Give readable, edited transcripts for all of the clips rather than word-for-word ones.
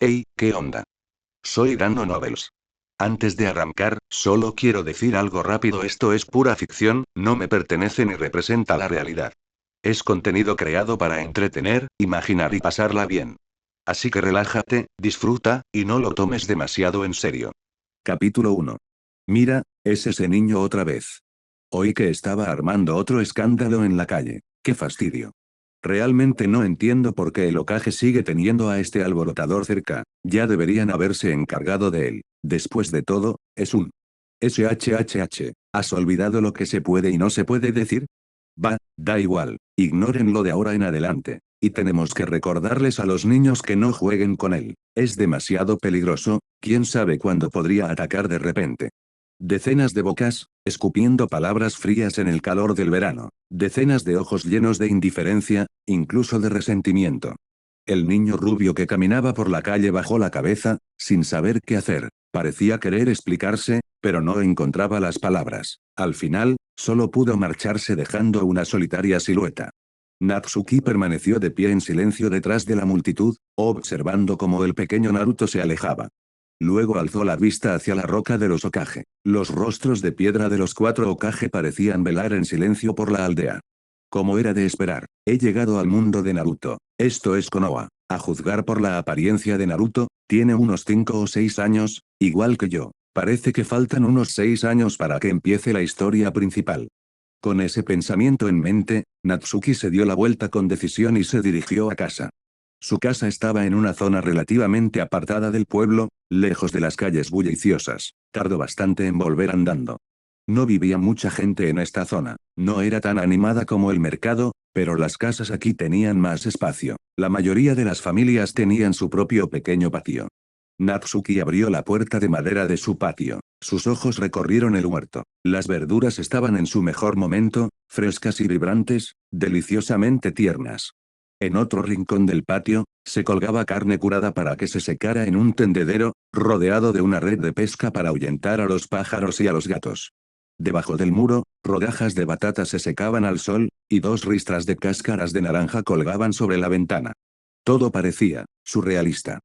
Hey, ¿qué onda? Soy Dando Novels. Antes de arrancar, solo quiero decir algo rápido: esto es pura ficción, no me pertenece ni representa la realidad. Es contenido creado para entretener, imaginar y pasarla bien. Así que relájate, disfruta, y no lo tomes demasiado en serio. Capítulo 1. Mira, es ese niño otra vez. Oí que estaba armando otro escándalo en la calle. ¡Qué fastidio! Realmente no entiendo por qué el Hokage sigue teniendo a este alborotador cerca. Ya deberían haberse encargado de él. Después de todo, es un SHHH. ¿Has olvidado lo que se puede y no se puede decir? Va, da igual, ignórenlo de ahora en adelante. Y tenemos que recordarles a los niños que no jueguen con él. Es demasiado peligroso, quién sabe cuándo podría atacar de repente. Decenas de bocas, escupiendo palabras frías en el calor del verano. Decenas de ojos llenos de indiferencia, incluso de resentimiento. El niño rubio que caminaba por la calle bajó la cabeza, sin saber qué hacer. Parecía querer explicarse, pero no encontraba las palabras. Al final, solo pudo marcharse dejando una solitaria silueta. Natsuki permaneció de pie en silencio detrás de la multitud, observando cómo el pequeño Naruto se alejaba. Luego alzó la vista hacia la roca de los Hokage. Los rostros de piedra de los 4 Hokage parecían velar en silencio por la aldea. Como era de esperar, he llegado al mundo de Naruto. Esto es Konoha. A juzgar por la apariencia de Naruto, tiene unos 5 o 6 años, igual que yo. Parece que faltan unos 6 años para que empiece la historia principal. Con ese pensamiento en mente, Natsuki se dio la vuelta con decisión y se dirigió a casa. Su casa estaba en una zona relativamente apartada del pueblo, lejos de las calles bulliciosas. Tardó bastante en volver andando. No vivía mucha gente en esta zona. No era tan animada como el mercado, pero las casas aquí tenían más espacio. La mayoría de las familias tenían su propio pequeño patio. Natsuki abrió la puerta de madera de su patio. Sus ojos recorrieron el huerto. Las verduras estaban en su mejor momento, frescas y vibrantes, deliciosamente tiernas. En otro rincón del patio, se colgaba carne curada para que se secara en un tendedero, rodeado de una red de pesca para ahuyentar a los pájaros y a los gatos. Debajo del muro, rodajas de batata se secaban al sol, y 2 ristras de cáscaras de naranja colgaban sobre la ventana. Todo parecía surrealista.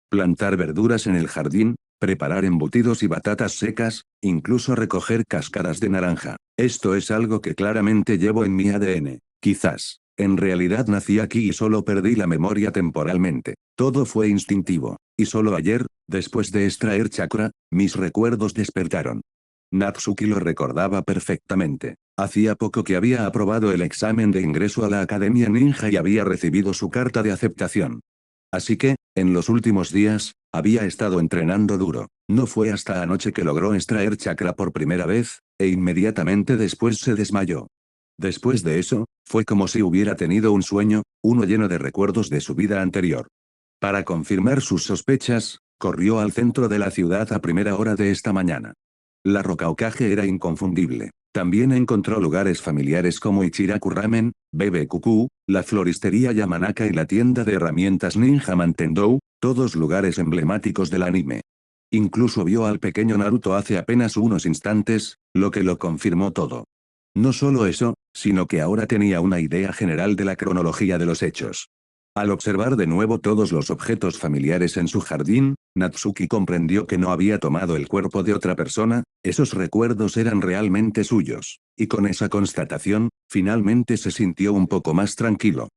Plantar verduras en el jardín, preparar embutidos y batatas secas, incluso recoger cáscaras de naranja. Esto es algo que claramente llevo en mi ADN. Quizás, en realidad nací aquí y solo perdí la memoria temporalmente. Todo fue instintivo. Y solo ayer, después de extraer chakra, mis recuerdos despertaron. Natsuki lo recordaba perfectamente. Hacía poco que había aprobado el examen de ingreso a la Academia Ninja y había recibido su carta de aceptación. Así que, en los últimos días, había estado entrenando duro. No fue hasta anoche que logró extraer chakra por primera vez, e inmediatamente después se desmayó. Después de eso, fue como si hubiera tenido un sueño, uno lleno de recuerdos de su vida anterior. Para confirmar sus sospechas, corrió al centro de la ciudad a primera hora de esta mañana. La roca Hokage era inconfundible. También encontró lugares familiares como Ichiraku Ramen, BBQQ, la floristería Yamanaka y la tienda de herramientas Ninja Mantendou, todos lugares emblemáticos del anime. Incluso vio al pequeño Naruto hace apenas unos instantes, lo que lo confirmó todo. No solo eso, sino que ahora tenía una idea general de la cronología de los hechos. Al observar de nuevo todos los objetos familiares en su jardín, Natsuki comprendió que no había tomado el cuerpo de otra persona, esos recuerdos eran realmente suyos, y con esa constatación, finalmente se sintió un poco más tranquilo.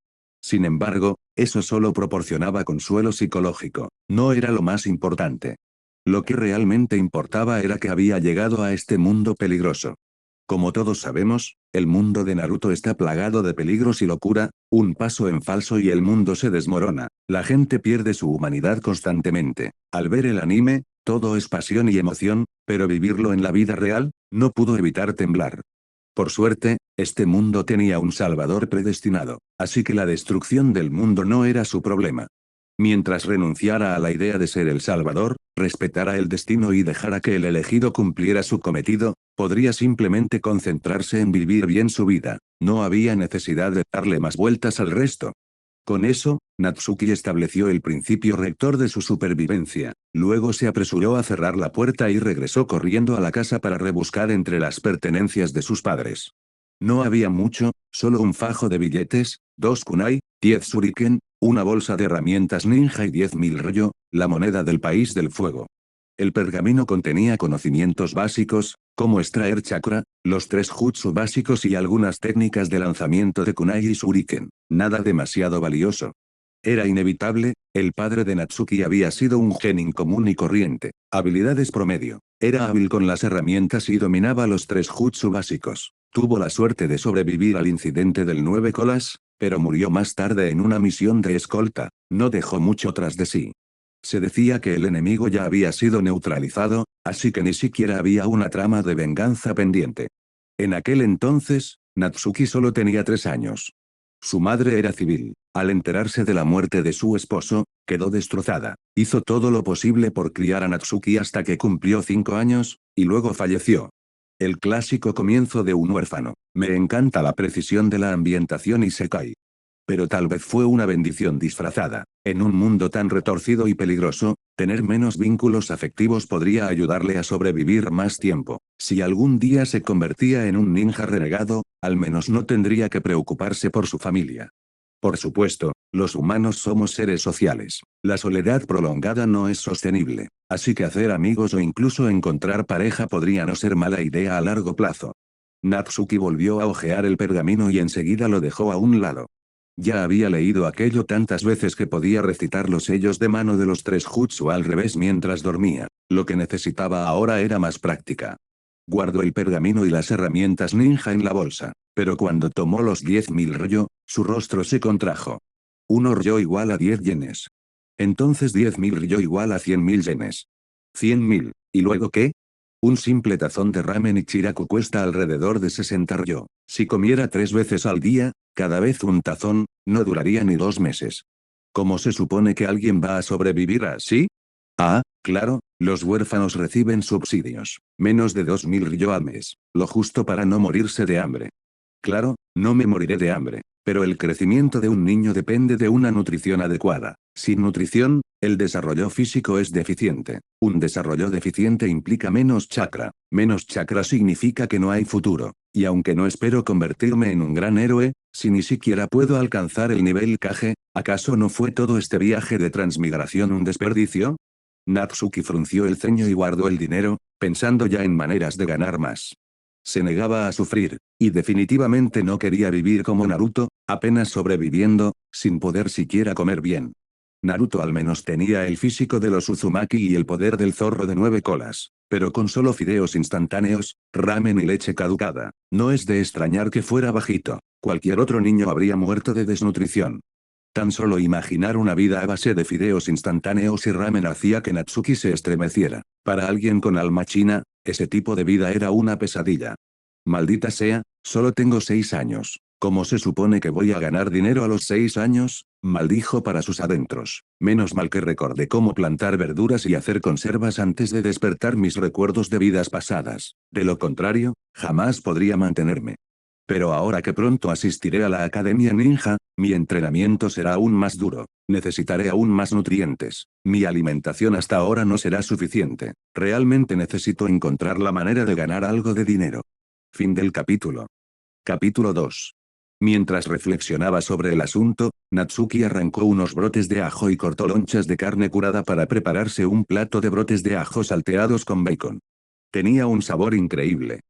Sin embargo, eso solo proporcionaba consuelo psicológico, no era lo más importante. Lo que realmente importaba era que había llegado a este mundo peligroso. Como todos sabemos, el mundo de Naruto está plagado de peligros y locura, un paso en falso y el mundo se desmorona, la gente pierde su humanidad constantemente. Al ver el anime, todo es pasión y emoción, pero vivirlo en la vida real, no pudo evitar temblar. Por suerte, este mundo tenía un salvador predestinado, así que la destrucción del mundo no era su problema. Mientras renunciara a la idea de ser el salvador, respetara el destino y dejara que el elegido cumpliera su cometido, podría simplemente concentrarse en vivir bien su vida. No había necesidad de darle más vueltas al resto. Con eso, Natsuki estableció el principio rector de su supervivencia. Luego se apresuró a cerrar la puerta y regresó corriendo a la casa para rebuscar entre las pertenencias de sus padres. No había mucho, solo un fajo de billetes, 2 kunai, 10 shuriken, una bolsa de herramientas ninja y 10.000 rollo, La moneda del país del fuego. El pergamino contenía conocimientos básicos, como extraer chakra, los 3 jutsu básicos y algunas técnicas de lanzamiento de kunai y shuriken. Nada demasiado valioso. Era inevitable, el padre de Natsuki había sido un genin común y corriente. Habilidades promedio. Era hábil con las herramientas y dominaba los 3 jutsu básicos. Tuvo la suerte de sobrevivir al incidente del 9 colas, pero murió más tarde en una misión de escolta. No dejó mucho tras de sí. Se decía que el enemigo ya había sido neutralizado, así que ni siquiera había una trama de venganza pendiente. En aquel entonces, Natsuki solo tenía 3 años. Su madre era civil. Al enterarse de la muerte de su esposo, quedó destrozada. Hizo todo lo posible por criar a Natsuki hasta que cumplió 5 años, y luego falleció. El clásico comienzo de un huérfano. Me encanta la precisión de la ambientación isekai. Pero tal vez fue una bendición disfrazada. En un mundo tan retorcido y peligroso, tener menos vínculos afectivos podría ayudarle a sobrevivir más tiempo. Si algún día se convertía en un ninja renegado, al menos no tendría que preocuparse por su familia. Por supuesto, los humanos somos seres sociales. La soledad prolongada no es sostenible, así que hacer amigos o incluso encontrar pareja podría no ser mala idea a largo plazo. Natsuki volvió a hojear el pergamino y enseguida lo dejó a un lado. Ya había leído aquello tantas veces que podía recitar los sellos de mano de los 3 jutsu al revés mientras dormía. Lo que necesitaba ahora era más práctica. Guardó el pergamino y las herramientas ninja en la bolsa, pero cuando tomó los 10.000 ryo, su rostro se contrajo. 1 ryo igual a 10 yenes. Entonces 10.000 ryo igual a 100.000 yenes. 100.000, ¿y luego qué? Un simple tazón de ramen Ichiraku cuesta alrededor de 60 ryo. Si comiera 3 veces al día, cada vez un tazón, no duraría ni 2 meses. ¿Cómo se supone que alguien va a sobrevivir así? Ah, claro, los huérfanos reciben subsidios. Menos de 2.000 ryo al mes. Lo justo para no morirse de hambre. Claro, no me moriré de hambre. Pero el crecimiento de un niño depende de una nutrición adecuada. Sin nutrición, el desarrollo físico es deficiente. Un desarrollo deficiente implica menos chakra. Menos chakra significa que no hay futuro. Y aunque no espero convertirme en un gran héroe, si ni siquiera puedo alcanzar el nivel Kage, ¿acaso no fue todo este viaje de transmigración un desperdicio? Natsuki frunció el ceño y guardó el dinero, pensando ya en maneras de ganar más. Se negaba a sufrir, y definitivamente no quería vivir como Naruto, apenas sobreviviendo, sin poder siquiera comer bien. Naruto al menos tenía el físico de los Uzumaki y el poder del zorro de 9 colas, pero con solo fideos instantáneos, ramen y leche caducada. No es de extrañar que fuera bajito. Cualquier otro niño habría muerto de desnutrición. Tan solo imaginar una vida a base de fideos instantáneos y ramen hacía que Natsuki se estremeciera. Para alguien con alma china, ese tipo de vida era una pesadilla. Maldita sea, solo tengo 6 años. ¿Cómo se supone que voy a ganar dinero a los 6 años? Maldijo para sus adentros. Menos mal que recordé cómo plantar verduras y hacer conservas antes de despertar mis recuerdos de vidas pasadas. De lo contrario, jamás podría mantenerme. Pero ahora que pronto asistiré a la Academia Ninja, mi entrenamiento será aún más duro. Necesitaré aún más nutrientes. Mi alimentación hasta ahora no será suficiente. Realmente necesito encontrar la manera de ganar algo de dinero. Fin del capítulo. Capítulo 2. Mientras reflexionaba sobre el asunto, Natsuki arrancó unos brotes de ajo y cortó lonchas de carne curada para prepararse un plato de brotes de ajo salteados con bacon. Tenía un sabor increíble.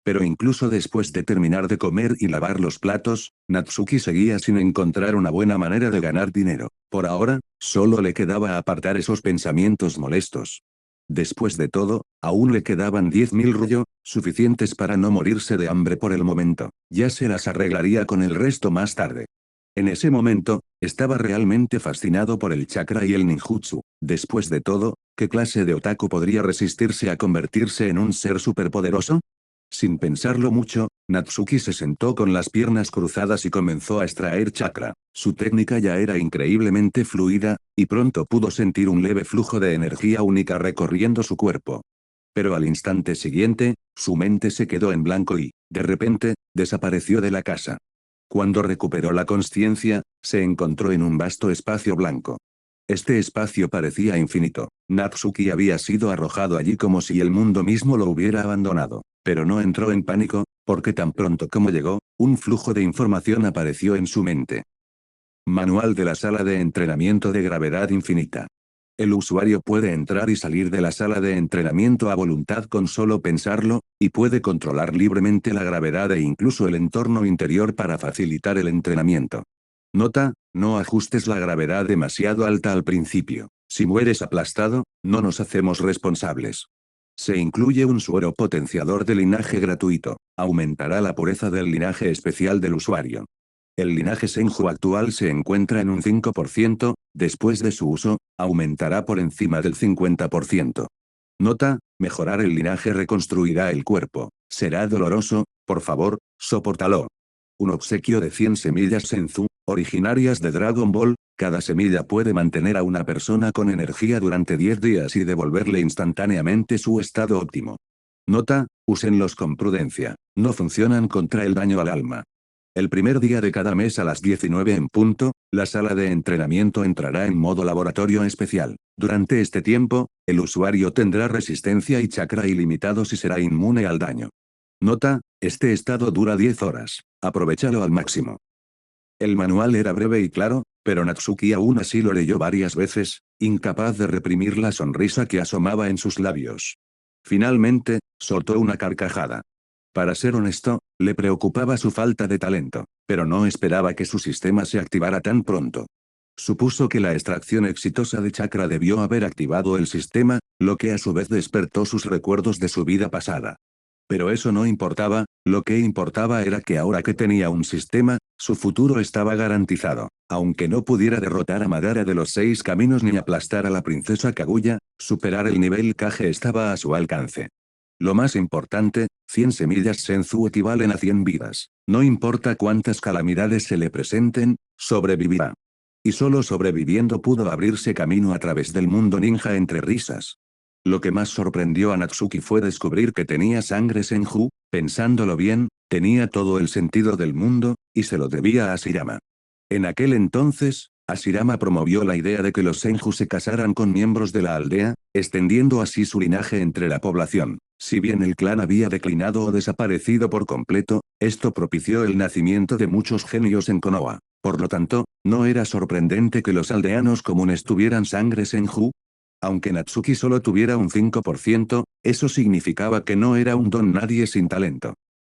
Pero incluso después de terminar de comer y lavar los platos, Natsuki seguía sin encontrar una buena manera de ganar dinero. Por ahora, solo le quedaba apartar esos pensamientos molestos. Después de todo, aún le quedaban 10.000 ryo, suficientes para no morirse de hambre por el momento. Ya se las arreglaría con el resto más tarde. En ese momento, estaba realmente fascinado por el chakra y el ninjutsu. Después de todo, ¿qué clase de otaku podría resistirse a convertirse en un ser superpoderoso? Sin pensarlo mucho, Natsuki se sentó con las piernas cruzadas y comenzó a extraer chakra. Su técnica ya era increíblemente fluida, y pronto pudo sentir un leve flujo de energía única recorriendo su cuerpo. Pero al instante siguiente, su mente se quedó en blanco y, de repente, desapareció de la casa. Cuando recuperó la consciencia, se encontró en un vasto espacio blanco. Este espacio parecía infinito. Natsuki había sido arrojado allí como si el mundo mismo lo hubiera abandonado. Pero no entró en pánico, porque tan pronto como llegó, un flujo de información apareció en su mente. Manual de la sala de entrenamiento de gravedad infinita. El usuario puede entrar y salir de la sala de entrenamiento a voluntad con solo pensarlo, y puede controlar libremente la gravedad e incluso el entorno interior para facilitar el entrenamiento. Nota, no ajustes la gravedad demasiado alta al principio. Si mueres aplastado, no nos hacemos responsables. Se incluye un suero potenciador de linaje gratuito. Aumentará la pureza del linaje especial del usuario. El linaje Senju actual se encuentra en un 5%, después de su uso, aumentará por encima del 50%. Nota, mejorar el linaje reconstruirá el cuerpo. Será doloroso, por favor, sopórtalo. Un obsequio de 100 semillas Senzu, originarias de Dragon Ball. Cada semilla puede mantener a una persona con energía durante 10 días y devolverle instantáneamente su estado óptimo. Nota, úsenlos con prudencia. No funcionan contra el daño al alma. El primer día de cada mes a las 19 en punto, la sala de entrenamiento entrará en modo laboratorio especial. Durante este tiempo, el usuario tendrá resistencia y chakra ilimitados y será inmune al daño. Nota, este estado dura 10 horas. Aprovechalo al máximo. El manual era breve y claro, pero Natsuki aún así lo leyó varias veces, incapaz de reprimir la sonrisa que asomaba en sus labios. Finalmente, soltó una carcajada. Para ser honesto, le preocupaba su falta de talento, pero no esperaba que su sistema se activara tan pronto. Supuso que la extracción exitosa de chakra debió haber activado el sistema, lo que a su vez despertó sus recuerdos de su vida pasada. Pero eso no importaba, lo que importaba era que ahora que tenía un sistema, su futuro estaba garantizado. Aunque no pudiera derrotar a Madara de los 6 caminos ni aplastar a la princesa Kaguya, superar el nivel Kage estaba a su alcance. Lo más importante, 100 semillas Senzu equivalen a 100 vidas. No importa cuántas calamidades se le presenten, sobrevivirá. Y solo sobreviviendo pudo abrirse camino a través del mundo ninja entre risas. Lo que más sorprendió a Natsuki fue descubrir que tenía sangre Senju. Pensándolo bien, tenía todo el sentido del mundo, y se lo debía a Hashirama. En aquel entonces, Hashirama promovió la idea de que los Senju se casaran con miembros de la aldea, extendiendo así su linaje entre la población. Si bien el clan había declinado o desaparecido por completo, esto propició el nacimiento de muchos genios en Konoha. Por lo tanto, no era sorprendente que los aldeanos comunes tuvieran sangre Senju. Aunque Natsuki solo tuviera un 5%, eso significaba que no era un don nadie sin talento.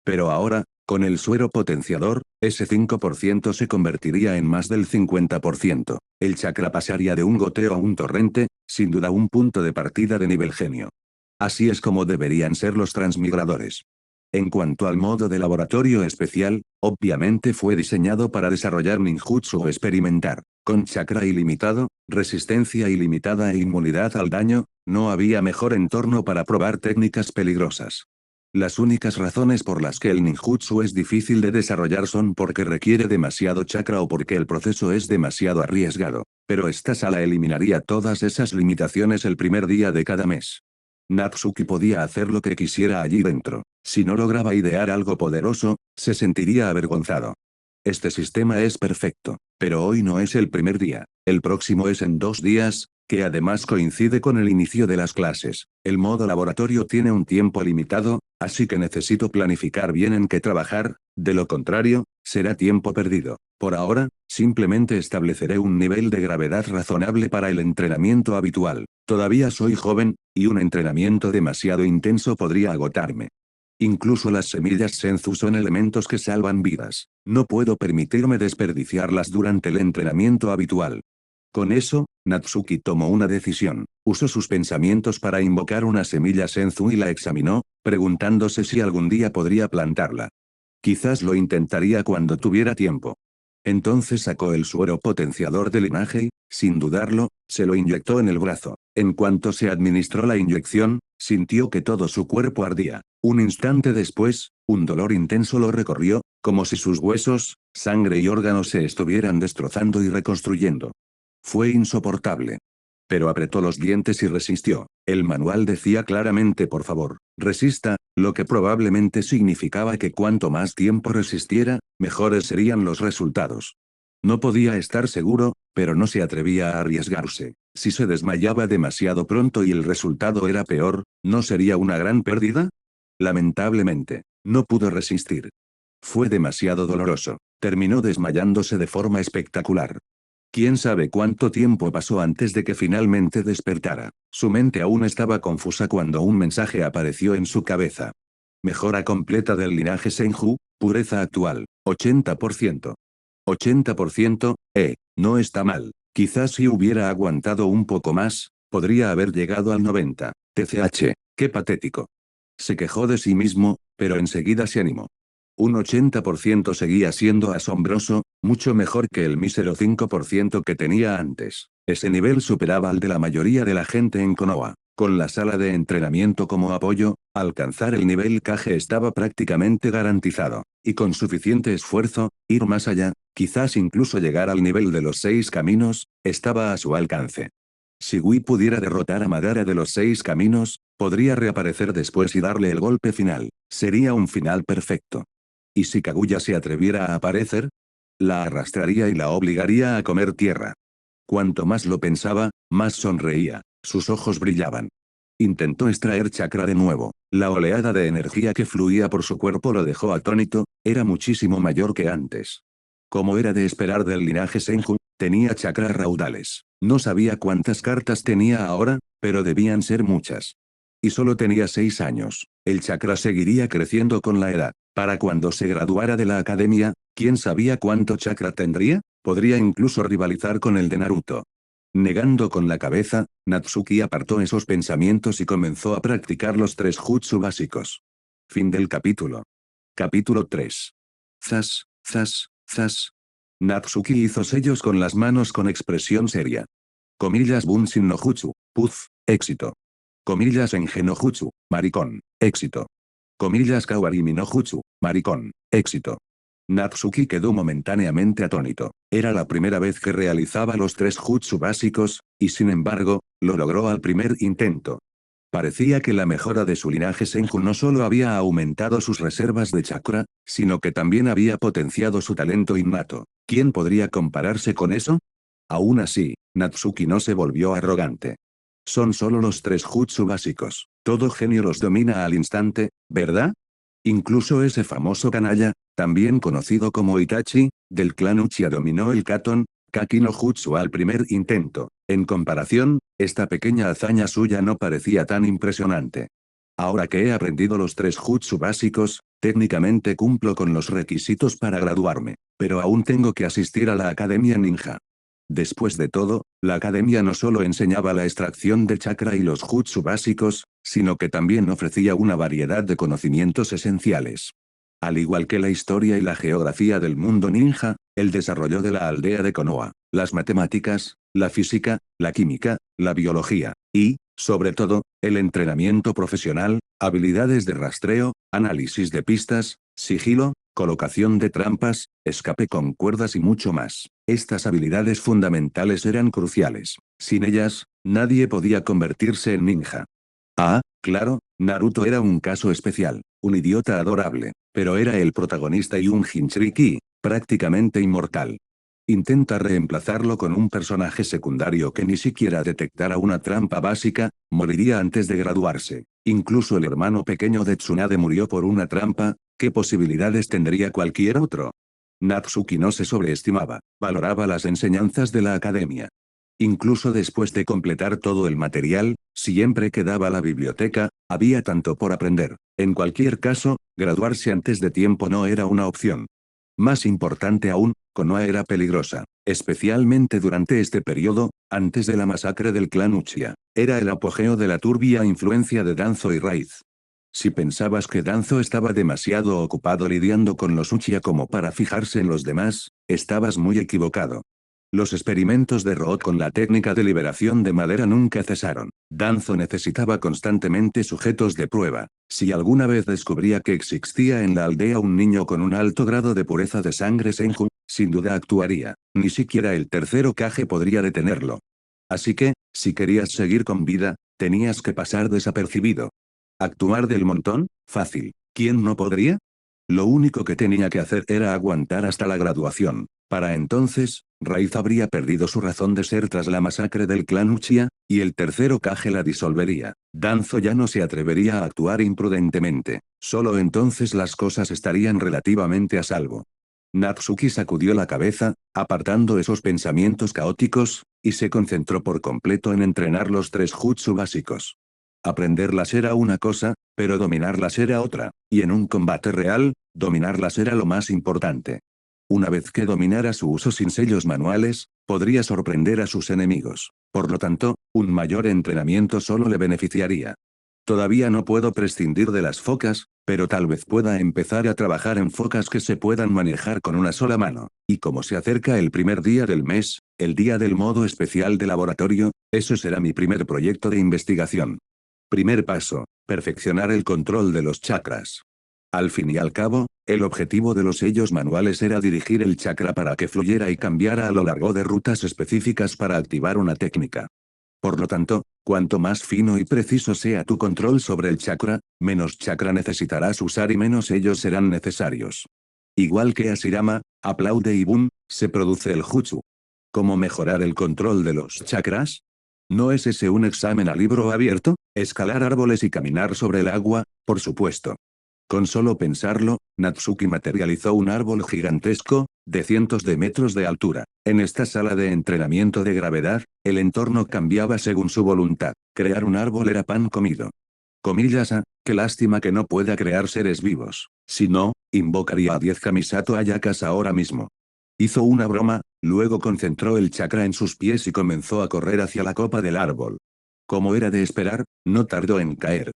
Pero ahora, con el suero potenciador, ese 5% se convertiría en más del 50%. El chakra pasaría de un goteo a un torrente, sin duda un punto de partida de nivel genio. Así es como deberían ser los transmigradores. En cuanto al modo de laboratorio especial, obviamente fue diseñado para desarrollar ninjutsu o experimentar. Con chakra ilimitado, resistencia ilimitada e inmunidad al daño, no había mejor entorno para probar técnicas peligrosas. Las únicas razones por las que el ninjutsu es difícil de desarrollar son porque requiere demasiado chakra o porque el proceso es demasiado arriesgado. Pero esta sala eliminaría todas esas limitaciones el primer día de cada mes. Natsuki podía hacer lo que quisiera allí dentro. Si no lograba idear algo poderoso, se sentiría avergonzado. Este sistema es perfecto, pero hoy no es el primer día. El próximo es en 2 días, que además coincide con el inicio de las clases. El modo laboratorio tiene un tiempo limitado, así que necesito planificar bien en qué trabajar, de lo contrario, será tiempo perdido. Por ahora, simplemente estableceré un nivel de gravedad razonable para el entrenamiento habitual. Todavía soy joven, y un entrenamiento demasiado intenso podría agotarme. Incluso las semillas Senzu son elementos que salvan vidas. No puedo permitirme desperdiciarlas durante el entrenamiento habitual. Con eso, Natsuki tomó una decisión. Usó sus pensamientos para invocar una semilla Senzu y la examinó, preguntándose si algún día podría plantarla. Quizás lo intentaría cuando tuviera tiempo. Entonces sacó el suero potenciador de linaje y, sin dudarlo, se lo inyectó en el brazo. En cuanto se administró la inyección, sintió que todo su cuerpo ardía. Un instante después, un dolor intenso lo recorrió, como si sus huesos, sangre y órganos se estuvieran destrozando y reconstruyendo. Fue insoportable. Pero apretó los dientes y resistió. El manual decía claramente por favor, resista, lo que probablemente significaba que cuanto más tiempo resistiera, mejores serían los resultados. No podía estar seguro, pero no se atrevía a arriesgarse. Si se desmayaba demasiado pronto y el resultado era peor, ¿no sería una gran pérdida? Lamentablemente, no pudo resistir. Fue demasiado doloroso. Terminó desmayándose de forma espectacular. Quién sabe cuánto tiempo pasó antes de que finalmente despertara. Su mente aún estaba confusa cuando un mensaje apareció en su cabeza. Mejora completa del linaje Senju, pureza actual, 80%. 80%, no está mal. Quizás si hubiera aguantado un poco más, podría haber llegado al 90. TCH, qué patético. Se quejó de sí mismo, pero enseguida se animó. Un 80% seguía siendo asombroso, mucho mejor que el mísero 5% que tenía antes. Ese nivel superaba al de la mayoría de la gente en Konoha. Con la sala de entrenamiento como apoyo, alcanzar el nivel Kage estaba prácticamente garantizado. Y con suficiente esfuerzo, ir más allá, quizás incluso llegar al nivel de los 6 caminos, estaba a su alcance. Si Wii pudiera derrotar a Madara de los 6 caminos, podría reaparecer después y darle el golpe final. Sería un final perfecto. ¿Y si Kaguya se atreviera a aparecer? La arrastraría y la obligaría a comer tierra. Cuanto más lo pensaba, más sonreía. Sus ojos brillaban. Intentó extraer chakra de nuevo. La oleada de energía que fluía por su cuerpo lo dejó atónito, era muchísimo mayor que antes. Como era de esperar del linaje Senju, tenía chakra raudales. No sabía cuántas cartas tenía ahora, pero debían ser muchas. Y solo tenía 6 años. El chakra seguiría creciendo con la edad. Para cuando se graduara de la academia, ¿quién sabía cuánto chakra tendría? Podría incluso rivalizar con el de Naruto. Negando con la cabeza, Natsuki apartó esos pensamientos y comenzó a practicar los 3 jutsu básicos. Fin del capítulo. Capítulo 3. Zas, zas, zas. Natsuki hizo sellos con las manos con expresión seria. Comillas Bunshin no Jutsu, puz, éxito. Comillas Engen no Jutsu, maricón, éxito. Comillas Kawarimi no Jutsu, maricón, éxito. Natsuki quedó momentáneamente atónito. Era la primera vez que realizaba los 3 jutsu básicos, y sin embargo, lo logró al primer intento. Parecía que la mejora de su linaje Senju no solo había aumentado sus reservas de chakra, sino que también había potenciado su talento innato. ¿Quién podría compararse con eso? Aún así, Natsuki no se volvió arrogante. Son solo los 3 jutsu básicos. Todo genio los domina al instante, ¿verdad? Incluso ese famoso canalla, también conocido como Itachi, del clan Uchiha dominó el Katon, Kaki no Jutsu al primer intento. En comparación, esta pequeña hazaña suya no parecía tan impresionante. Ahora que he aprendido los 3 jutsu básicos, técnicamente cumplo con los requisitos para graduarme, pero aún tengo que asistir a la Academia Ninja. Después de todo, la academia no solo enseñaba la extracción de chakra y los jutsu básicos, sino que también ofrecía una variedad de conocimientos esenciales. Al igual que la historia y la geografía del mundo ninja, el desarrollo de la aldea de Konoha, las matemáticas, la física, la química, la biología, y, sobre todo, el entrenamiento profesional, habilidades de rastreo, análisis de pistas, sigilo, colocación de trampas, escape con cuerdas y mucho más. Estas habilidades fundamentales eran cruciales. Sin ellas, nadie podía convertirse en ninja. Ah, claro, Naruto era un caso especial, un idiota adorable, pero era el protagonista y un Jinchuriki, prácticamente inmortal. Intenta reemplazarlo con un personaje secundario que ni siquiera detectara una trampa básica, moriría antes de graduarse. Incluso el hermano pequeño de Tsunade murió por una trampa, ¿qué posibilidades tendría cualquier otro? Natsuki no se sobreestimaba, valoraba las enseñanzas de la academia. Incluso después de completar todo el material, siempre quedaba la biblioteca, había tanto por aprender. En cualquier caso, graduarse antes de tiempo no era una opción. Más importante aún, Konoha era peligrosa, especialmente durante este periodo, antes de la masacre del clan Uchiha. Era el apogeo de la turbia influencia de Danzo y Raiz. Si pensabas que Danzo estaba demasiado ocupado lidiando con los Uchiha como para fijarse en los demás, estabas muy equivocado. Los experimentos de Root con la técnica de liberación de madera nunca cesaron. Danzo necesitaba constantemente sujetos de prueba. Si alguna vez descubría que existía en la aldea un niño con un alto grado de pureza de sangre Senju, sin duda actuaría. Ni siquiera el tercer Hokage podría detenerlo. Así que, si querías seguir con vida, tenías que pasar desapercibido. ¿Actuar del montón? Fácil. ¿Quién no podría? Lo único que tenía que hacer era aguantar hasta la graduación. Para entonces, Raiz habría perdido su razón de ser tras la masacre del clan Uchiha, y el tercer Hokage la disolvería. Danzo ya no se atrevería a actuar imprudentemente. Solo entonces las cosas estarían relativamente a salvo. Natsuki sacudió la cabeza, apartando esos pensamientos caóticos, y se concentró por completo en entrenar los 3 jutsu básicos. Aprenderlas era una cosa, pero dominarlas era otra, y en un combate real, dominarlas era lo más importante. Una vez que dominara su uso sin sellos manuales, podría sorprender a sus enemigos. Por lo tanto, un mayor entrenamiento solo le beneficiaría. Todavía no puedo prescindir de las focas, pero tal vez pueda empezar a trabajar en focas que se puedan manejar con una sola mano. Y como se acerca el primer día del mes, el día del modo especial de laboratorio, ese será mi primer proyecto de investigación. Primer paso, perfeccionar el control de los chakras. Al fin y al cabo, el objetivo de los sellos manuales era dirigir el chakra para que fluyera y cambiara a lo largo de rutas específicas para activar una técnica. Por lo tanto, cuanto más fino y preciso sea tu control sobre el chakra, menos chakra necesitarás usar y menos ellos serán necesarios. Igual que Ashirama, aplaude y boom, se produce el jutsu. ¿Cómo mejorar el control de los chakras? ¿No es ese un examen a libro abierto? Escalar árboles y caminar sobre el agua, por supuesto. Con solo pensarlo, Natsuki materializó un árbol gigantesco, de cientos de metros de altura. En esta sala de entrenamiento de gravedad, el entorno cambiaba según su voluntad. Crear un árbol era pan comido. Comillas a, qué lástima que no pueda crear seres vivos. Si no, invocaría a 10 Kamisato Ayakas ahora mismo. Hizo una broma, luego concentró el chakra en sus pies y comenzó a correr hacia la copa del árbol. Como era de esperar, no tardó en caer.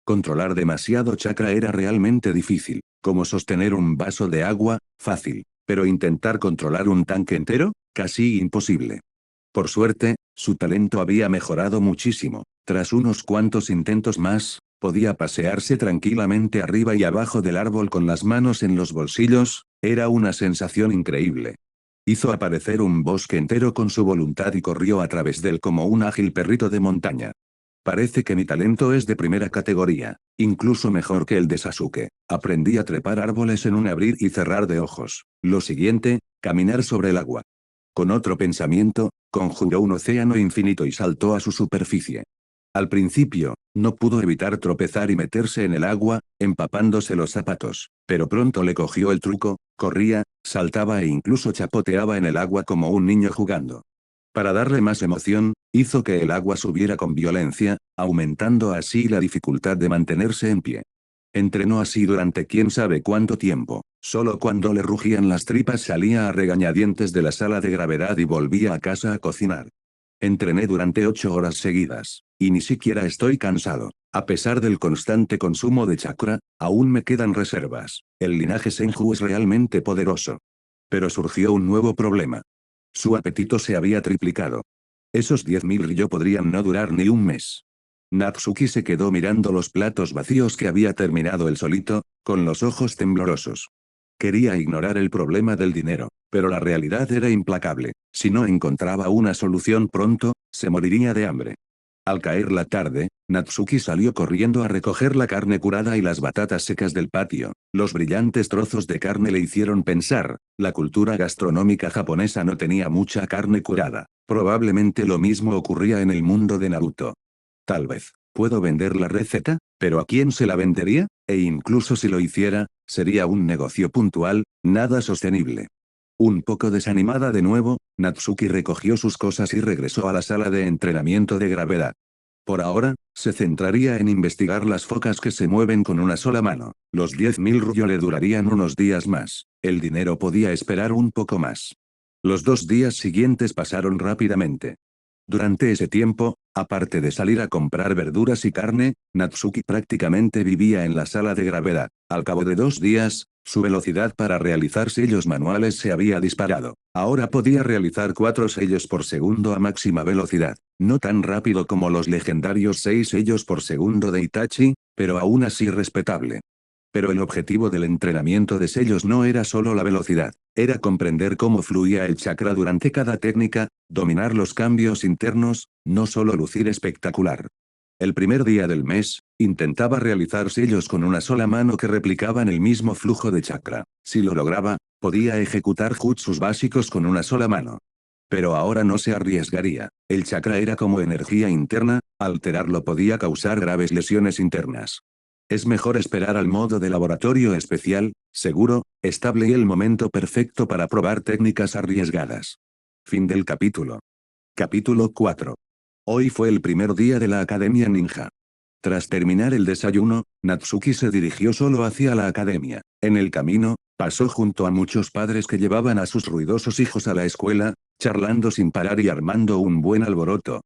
Controlar demasiado chakra era realmente difícil, como sostener un vaso de agua, fácil, pero intentar controlar un tanque entero, casi imposible. Por suerte, su talento había mejorado muchísimo. Tras unos cuantos intentos más, podía pasearse tranquilamente arriba y abajo del árbol con las manos en los bolsillos, era una sensación increíble. Hizo aparecer un bosque entero con su voluntad y corrió a través de él como un ágil perrito de montaña. Parece que mi talento es de primera categoría, incluso mejor que el de Sasuke. Aprendí a trepar árboles en un abrir y cerrar de ojos. Lo siguiente, caminar sobre el agua. Con otro pensamiento, conjuró un océano infinito y saltó a su superficie. Al principio, no pudo evitar tropezar y meterse en el agua, empapándose los zapatos, pero pronto le cogió el truco, corría, saltaba e incluso chapoteaba en el agua como un niño jugando. Para darle más emoción, hizo que el agua subiera con violencia, aumentando así la dificultad de mantenerse en pie. Entrenó así durante quién sabe cuánto tiempo. Solo cuando le rugían las tripas salía a regañadientes de la sala de gravedad y volvía a casa a cocinar. Entrené durante 8 horas seguidas, y ni siquiera estoy cansado. A pesar del constante consumo de chakra, aún me quedan reservas. El linaje Senju es realmente poderoso. Pero surgió un nuevo problema. Su apetito se había triplicado. Esos 10.000 ryo podrían no durar ni un mes. Natsuki se quedó mirando los platos vacíos que había terminado él solito, con los ojos temblorosos. Quería ignorar el problema del dinero, pero la realidad era implacable. Si no encontraba una solución pronto, se moriría de hambre. Al caer la tarde, Natsuki salió corriendo a recoger la carne curada y las batatas secas del patio. Los brillantes trozos de carne le hicieron pensar, la cultura gastronómica japonesa no tenía mucha carne curada. Probablemente lo mismo ocurría en el mundo de Naruto. Tal vez, puedo vender la receta, pero ¿a quién se la vendería? E incluso si lo hiciera, sería un negocio puntual, nada sostenible. Un poco desanimada de nuevo, Natsuki recogió sus cosas y regresó a la sala de entrenamiento de gravedad. Por ahora, se centraría en investigar las focas que se mueven con una sola mano. Los 10.000 ryo le durarían unos días más. El dinero podía esperar un poco más. Los 2 días siguientes pasaron rápidamente. Durante ese tiempo, aparte de salir a comprar verduras y carne, Natsuki prácticamente vivía en la sala de gravedad. Al cabo de 2 días, su velocidad para realizar sellos manuales se había disparado. Ahora podía realizar 4 sellos por segundo a máxima velocidad. No tan rápido como los legendarios 6 sellos por segundo de Itachi, pero aún así respetable. Pero el objetivo del entrenamiento de sellos no era solo la velocidad, era comprender cómo fluía el chakra durante cada técnica, dominar los cambios internos, no solo lucir espectacular. El primer día del mes, intentaba realizar sellos con una sola mano que replicaban el mismo flujo de chakra. Si lo lograba, podía ejecutar jutsus básicos con una sola mano. Pero ahora no se arriesgaría. El chakra era como energía interna, alterarlo podía causar graves lesiones internas. Es mejor esperar al modo de laboratorio especial, seguro, estable y el momento perfecto para probar técnicas arriesgadas. Fin del capítulo. Capítulo 4. Hoy fue el primer día de la Academia Ninja. Tras terminar el desayuno, Natsuki se dirigió solo hacia la academia. En el camino, pasó junto a muchos padres que llevaban a sus ruidosos hijos a la escuela, charlando sin parar y armando un buen alboroto.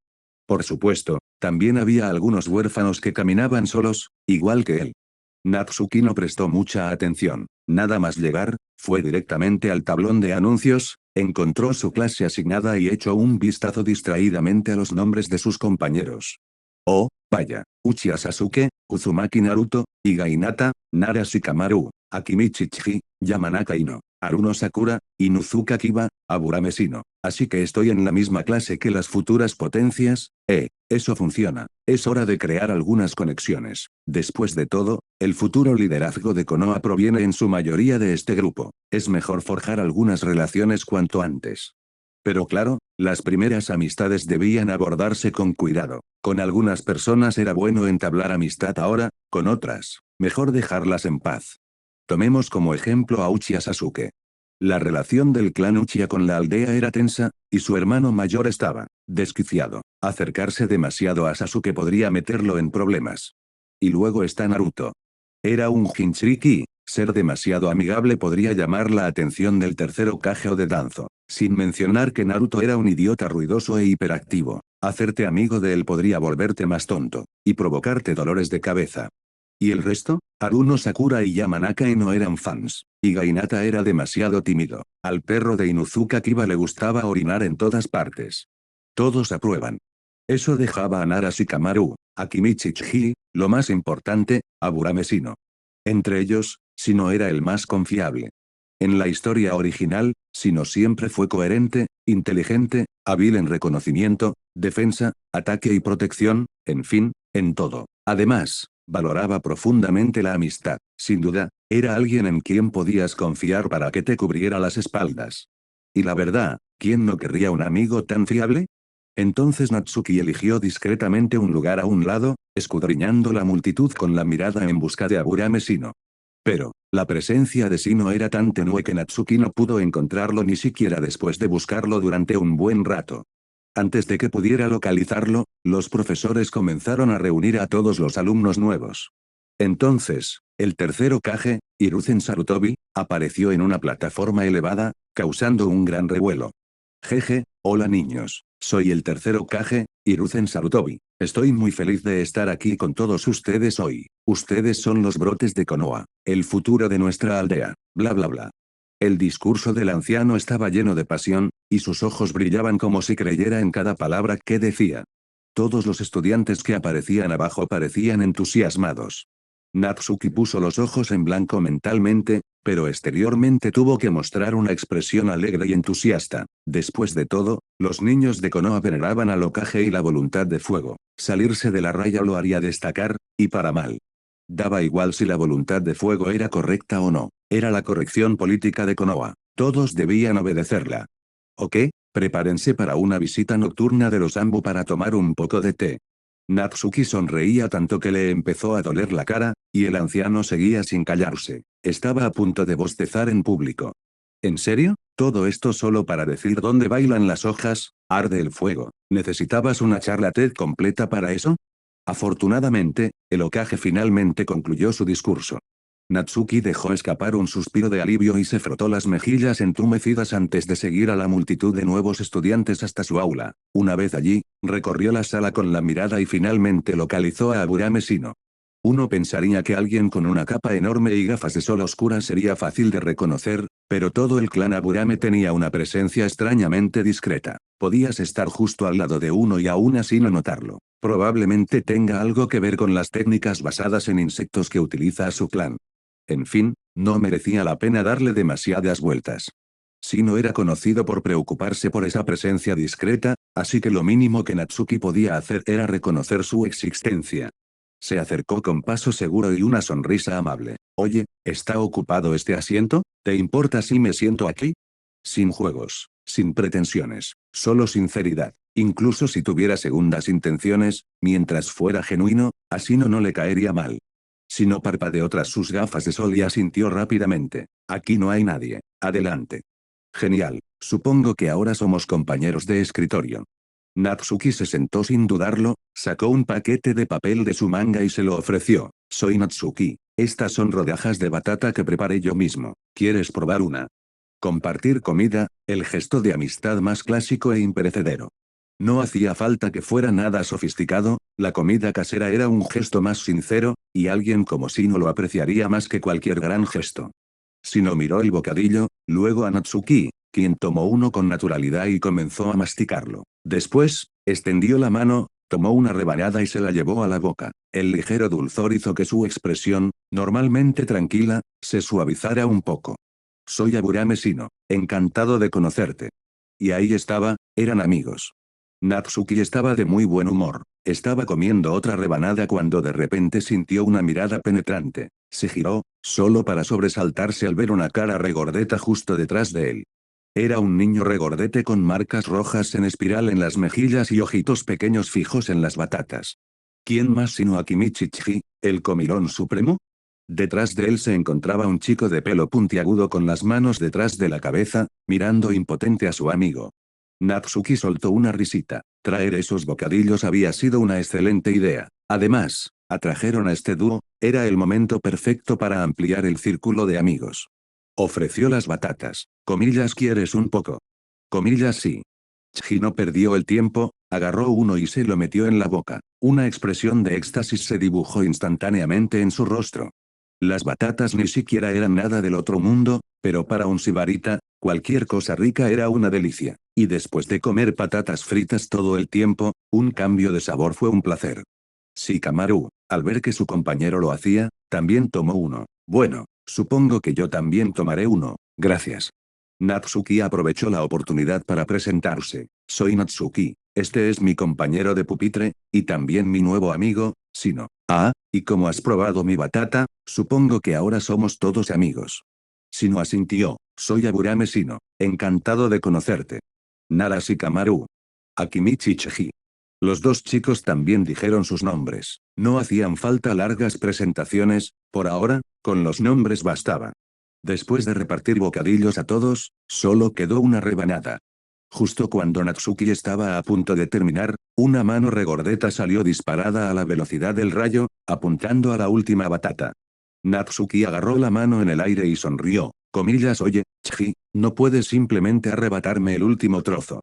Por supuesto, también había algunos huérfanos que caminaban solos, igual que él. Natsuki no prestó mucha atención. Nada más llegar, fue directamente al tablón de anuncios, encontró su clase asignada y echó un vistazo distraídamente a los nombres de sus compañeros. Oh, vaya, Uchiha Sasuke, Uzumaki Naruto, Iga Hinata, Nara Shikamaru, Akimichi Chiji, Yamanaka Ino, Haruno Sakura, Inuzuka Kiba, Aburame Shino. Así que estoy en la misma clase que las futuras potencias, eso funciona. Es hora de crear algunas conexiones. Después de todo, el futuro liderazgo de Konoha proviene en su mayoría de este grupo. Es mejor forjar algunas relaciones cuanto antes. Pero claro, las primeras amistades debían abordarse con cuidado. Con algunas personas era bueno entablar amistad ahora, con otras, mejor dejarlas en paz. Tomemos como ejemplo a Uchiha Sasuke. La relación del clan Uchiha con la aldea era tensa, y su hermano mayor estaba desquiciado. Acercarse demasiado a Sasuke podría meterlo en problemas. Y luego está Naruto. Era un Jinchuriki, ser demasiado amigable podría llamar la atención del tercer Hokage o de Danzo. Sin mencionar que Naruto era un idiota ruidoso e hiperactivo. Hacerte amigo de él podría volverte más tonto, y provocarte dolores de cabeza. ¿Y el resto? Haruno Sakura y Yamanaka no eran fans. Iga Hinata era demasiado tímido. Al perro de Inuzuka Kiba le gustaba orinar en todas partes. Todos aprueban. Eso dejaba a Nara Shikamaru, Akimichi Chiji, lo más importante, Aburame Shino. Entre ellos, Shino era el más confiable. En la historia original, Shino siempre fue coherente, inteligente, hábil en reconocimiento, defensa, ataque y protección, en fin, en todo. Además, valoraba profundamente la amistad. Sin duda, era alguien en quien podías confiar para que te cubriera las espaldas. Y la verdad, ¿quién no querría un amigo tan fiable? Entonces Natsuki eligió discretamente un lugar a un lado, escudriñando la multitud con la mirada en busca de Aburame Shino. Pero, la presencia de Shino era tan tenue que Natsuki no pudo encontrarlo ni siquiera después de buscarlo durante un buen rato. Antes de que pudiera localizarlo, los profesores comenzaron a reunir a todos los alumnos nuevos. Entonces, el tercer Hokage, Hiruzen Sarutobi, apareció en una plataforma elevada, causando un gran revuelo. Jeje, hola niños, soy el tercer Hokage, Hiruzen Sarutobi. Estoy muy feliz de estar aquí con todos ustedes hoy. Ustedes son los brotes de Konoha, el futuro de nuestra aldea, bla bla bla. El discurso del anciano estaba lleno de pasión, y sus ojos brillaban como si creyera en cada palabra que decía. Todos los estudiantes que aparecían abajo parecían entusiasmados. Natsuki puso los ojos en blanco mentalmente, pero exteriormente tuvo que mostrar una expresión alegre y entusiasta. Después de todo, los niños de Konoha veneraban al Hokage y la voluntad de fuego. Salirse de la raya lo haría destacar, y para mal. Daba igual si la voluntad de fuego era correcta o no. Era la corrección política de Konoha. Todos debían obedecerla. ¿Ok? Prepárense para una visita nocturna de los Anbu para tomar un poco de té. Natsuki sonreía tanto que le empezó a doler la cara, y el anciano seguía sin callarse. Estaba a punto de bostezar en público. ¿En serio? ¿Todo esto solo para decir dónde bailan las hojas? Arde el fuego. ¿Necesitabas una charla TED completa para eso? Afortunadamente, el Hokage finalmente concluyó su discurso. Natsuki dejó escapar un suspiro de alivio y se frotó las mejillas entumecidas antes de seguir a la multitud de nuevos estudiantes hasta su aula. Una vez allí, recorrió la sala con la mirada y finalmente localizó a Aburame Shino. Uno pensaría que alguien con una capa enorme y gafas de sol oscuras sería fácil de reconocer, pero todo el clan Aburame tenía una presencia extrañamente discreta. Podías estar justo al lado de uno y aún así no notarlo. Probablemente tenga algo que ver con las técnicas basadas en insectos que utiliza su clan. En fin, no merecía la pena darle demasiadas vueltas. Shino era conocido por preocuparse por esa presencia discreta, así que lo mínimo que Natsuki podía hacer era reconocer su existencia. Se acercó con paso seguro y una sonrisa amable. Oye, ¿está ocupado este asiento? ¿Te importa si me siento aquí? Sin juegos, sin pretensiones, solo sinceridad. Incluso si tuviera segundas intenciones, mientras fuera genuino, a Shino no le caería mal. Sino parpadeó tras sus gafas de sol y asintió rápidamente. Aquí no hay nadie. Adelante. Genial, supongo que ahora somos compañeros de escritorio. Natsuki se sentó sin dudarlo, sacó un paquete de papel de su manga y se lo ofreció. Soy Natsuki. Estas son rodajas de batata que preparé yo mismo. ¿Quieres probar una? Compartir comida, el gesto de amistad más clásico e imperecedero. No hacía falta que fuera nada sofisticado, la comida casera era un gesto más sincero, y alguien como Shino lo apreciaría más que cualquier gran gesto. Shino miró el bocadillo, luego a Natsuki, quien tomó uno con naturalidad y comenzó a masticarlo. Después, extendió la mano, tomó una rebanada y se la llevó a la boca. El ligero dulzor hizo que su expresión, normalmente tranquila, se suavizara un poco. Soy Aburame Shino, encantado de conocerte. Y ahí estaba, eran amigos. Natsuki estaba de muy buen humor. Estaba comiendo otra rebanada cuando de repente sintió una mirada penetrante. Se giró, solo para sobresaltarse al ver una cara regordeta justo detrás de él. Era un niño regordete con marcas rojas en espiral en las mejillas y ojitos pequeños fijos en las batatas. ¿Quién más sino Akimichi Chiji, el comilón supremo? Detrás de él se encontraba un chico de pelo puntiagudo con las manos detrás de la cabeza, mirando impotente a su amigo. Natsuki soltó una risita. Traer esos bocadillos había sido una excelente idea. Además, atrajeron a este dúo, era el momento perfecto para ampliar el círculo de amigos. Ofreció las batatas. Comillas, ¿quieres un poco? Comillas, sí. Chiji no perdió el tiempo, agarró uno y se lo metió en la boca. Una expresión de éxtasis se dibujó instantáneamente en su rostro. Las batatas ni siquiera eran nada del otro mundo, pero para un sibarita, cualquier cosa rica era una delicia. Y después de comer patatas fritas todo el tiempo, un cambio de sabor fue un placer. Shikamaru, al ver que su compañero lo hacía, también tomó uno. Bueno, supongo que yo también tomaré uno, gracias. Natsuki aprovechó la oportunidad para presentarse. Soy Natsuki, este es mi compañero de pupitre, y también mi nuevo amigo, Shino. Ah, y como has probado mi batata, supongo que ahora somos todos amigos. Shino asintió. Soy Aburame Shino, encantado de conocerte. Nara Shikamaru. Akimichi Chiji. Los dos chicos también dijeron sus nombres. No hacían falta largas presentaciones, por ahora, con los nombres bastaba. Después de repartir bocadillos a todos, solo quedó una rebanada. Justo cuando Natsuki estaba a punto de terminar, una mano regordeta salió disparada a la velocidad del rayo, apuntando a la última batata. Natsuki agarró la mano en el aire y sonrió. Comillas, oye, Chiji, no puedes simplemente arrebatarme el último trozo.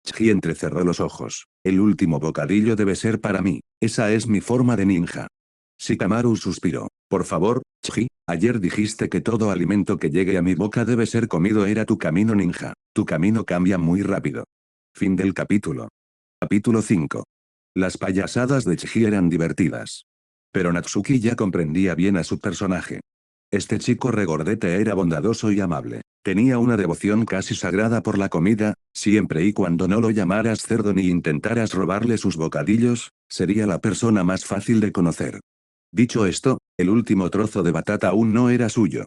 Chiji entrecerró los ojos. El último bocadillo debe ser para mí, esa es mi forma de ninja. Shikamaru suspiró. Por favor, Chiji, ayer dijiste que todo alimento que llegue a mi boca debe ser comido, era tu camino ninja. Tu camino cambia muy rápido. Fin del capítulo. Capítulo 5. Las payasadas de Chiji eran divertidas. Pero Natsuki ya comprendía bien a su personaje. Este chico regordete era bondadoso y amable. Tenía una devoción casi sagrada por la comida, siempre y cuando no lo llamaras cerdo ni intentaras robarle sus bocadillos, sería la persona más fácil de conocer. Dicho esto, el último trozo de batata aún no era suyo.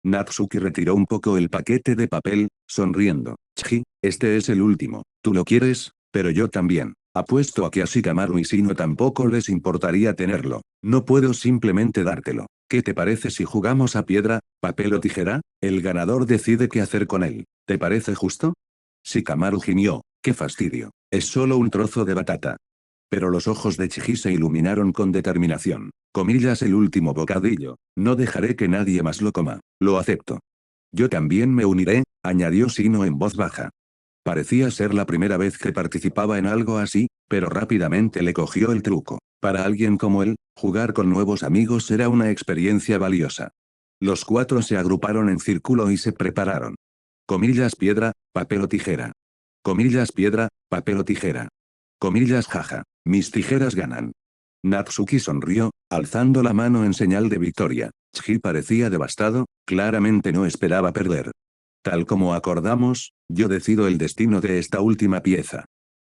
Natsuki retiró un poco el paquete de papel, sonriendo. Chiji, este es el último. ¿Tú lo quieres? Pero yo también. Apuesto a que a Shikamaru y Shino tampoco les importaría tenerlo. No puedo simplemente dártelo. ¿Qué te parece si jugamos a piedra, papel o tijera? El ganador decide qué hacer con él. ¿Te parece justo? Shikamaru gimió. ¡Qué fastidio! Es solo un trozo de batata. Pero los ojos de Chiji se iluminaron con determinación. Comillas, el último bocadillo. No dejaré que nadie más lo coma. Lo acepto. Yo también me uniré, añadió Shino en voz baja. Parecía ser la primera vez que participaba en algo así, pero rápidamente le cogió el truco. Para alguien como él, jugar con nuevos amigos era una experiencia valiosa. Los cuatro se agruparon en círculo y se prepararon. Comillas, piedra, papel o tijera. Comillas, piedra, papel o tijera. Comillas, jaja. Mis tijeras ganan. Natsuki sonrió, alzando la mano en señal de victoria. Chiji parecía devastado, claramente no esperaba perder. Tal como acordamos, yo decido el destino de esta última pieza.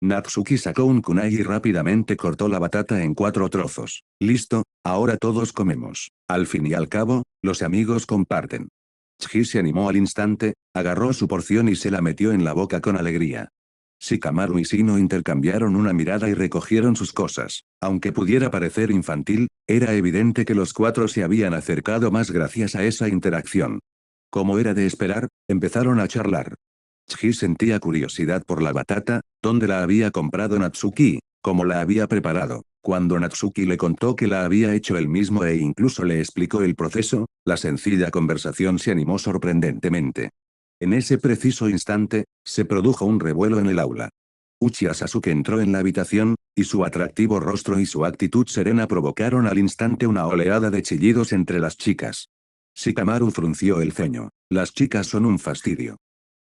Natsuki sacó un kunai y rápidamente cortó la batata en 4 trozos. Listo, ahora todos comemos. Al fin y al cabo, los amigos comparten. Chiji se animó al instante, agarró su porción y se la metió en la boca con alegría. Shikamaru y Shino intercambiaron una mirada y recogieron sus cosas. Aunque pudiera parecer infantil, era evidente que los cuatro se habían acercado más gracias a esa interacción. Como era de esperar, empezaron a charlar. Chiji sentía curiosidad por la batata, dónde la había comprado Natsuki, cómo la había preparado. Cuando Natsuki le contó que la había hecho él mismo e incluso le explicó el proceso, la sencilla conversación se animó sorprendentemente. En ese preciso instante, se produjo un revuelo en el aula. Uchiha Sasuke entró en la habitación, y su atractivo rostro y su actitud serena provocaron al instante una oleada de chillidos entre las chicas. Shikamaru frunció el ceño. Las chicas son un fastidio.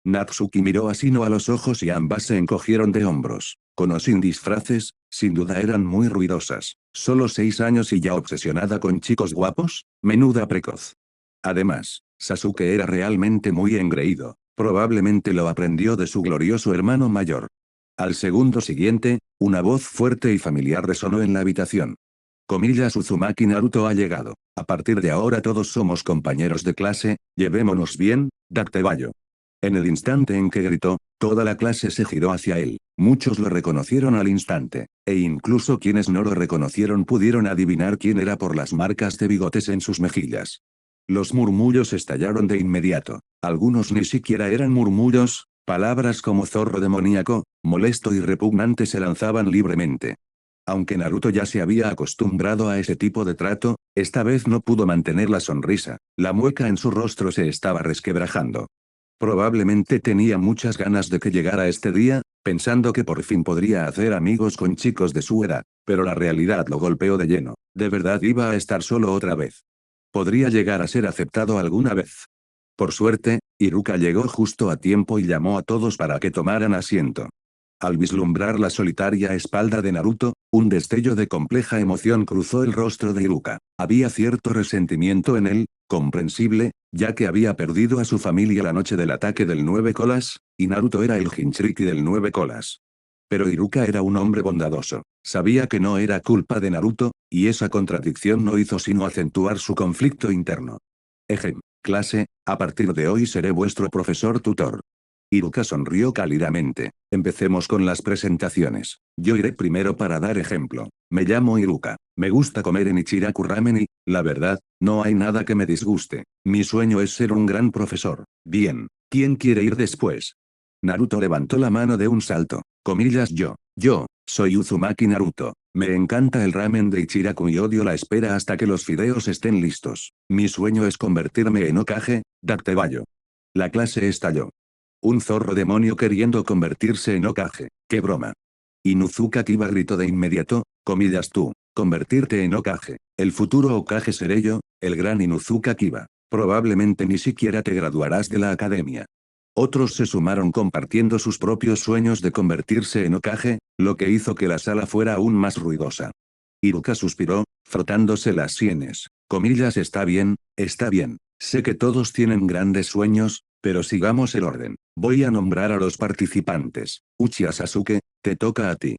Natsuki miró a Shino a los ojos y ambas se encogieron de hombros. Con o sin disfraces, sin duda eran muy ruidosas. ¿Solo 6 años y ya obsesionada con chicos guapos? Menuda precoz. Además, Sasuke era realmente muy engreído. Probablemente lo aprendió de su glorioso hermano mayor. Al segundo siguiente, una voz fuerte y familiar resonó en la habitación. Comillas Uzumaki Naruto ha llegado. A partir de ahora todos somos compañeros de clase, llevémonos bien, Dactebayo. En el instante en que gritó, toda la clase se giró hacia él. Muchos lo reconocieron al instante, e incluso quienes no lo reconocieron pudieron adivinar quién era por las marcas de bigotes en sus mejillas. Los murmullos estallaron de inmediato. Algunos ni siquiera eran murmullos, palabras como zorro demoníaco, molesto y repugnante se lanzaban libremente. Aunque Naruto ya se había acostumbrado a ese tipo de trato, esta vez no pudo mantener la sonrisa. La mueca en su rostro se estaba resquebrajando. Probablemente tenía muchas ganas de que llegara este día, pensando que por fin podría hacer amigos con chicos de su edad, pero la realidad lo golpeó de lleno. De verdad iba a estar solo otra vez. Podría llegar a ser aceptado alguna vez. Por suerte, Iruka llegó justo a tiempo y llamó a todos para que tomaran asiento. Al vislumbrar la solitaria espalda de Naruto, un destello de compleja emoción cruzó el rostro de Iruka. Había cierto resentimiento en él, comprensible, ya que había perdido a su familia la noche del ataque del Nueve Colas, y Naruto era el Jinchuriki del Nueve Colas. Pero Iruka era un hombre bondadoso. Sabía que no era culpa de Naruto, y esa contradicción no hizo sino acentuar su conflicto interno. Ejem, clase, a partir de hoy seré vuestro profesor tutor. Iruka sonrió cálidamente. Empecemos con las presentaciones. Yo iré primero para dar ejemplo. Me llamo Iruka. Me gusta comer en Ichiraku Ramen y, la verdad, no hay nada que me disguste. Mi sueño es ser un gran profesor. Bien, ¿quién quiere ir después? Naruto levantó la mano de un salto. Comillas yo, soy Uzumaki Naruto. Me encanta el ramen de Ichiraku y odio la espera hasta que los fideos estén listos. Mi sueño es convertirme en Hokage, Dactebayo. La clase estalló. Un zorro demonio queriendo convertirse en Hokage. ¡Qué broma! Inuzuka Kiba gritó de inmediato, comillas tú, convertirte en Hokage. El futuro Hokage seré yo, el gran Inuzuka Kiba. Probablemente ni siquiera te graduarás de la academia. Otros se sumaron compartiendo sus propios sueños de convertirse en Hokage, lo que hizo que la sala fuera aún más ruidosa. Iruka suspiró, frotándose las sienes. Comillas está bien, está bien. Sé que todos tienen grandes sueños, pero sigamos el orden. Voy a nombrar a los participantes. Uchiha Sasuke, te toca a ti.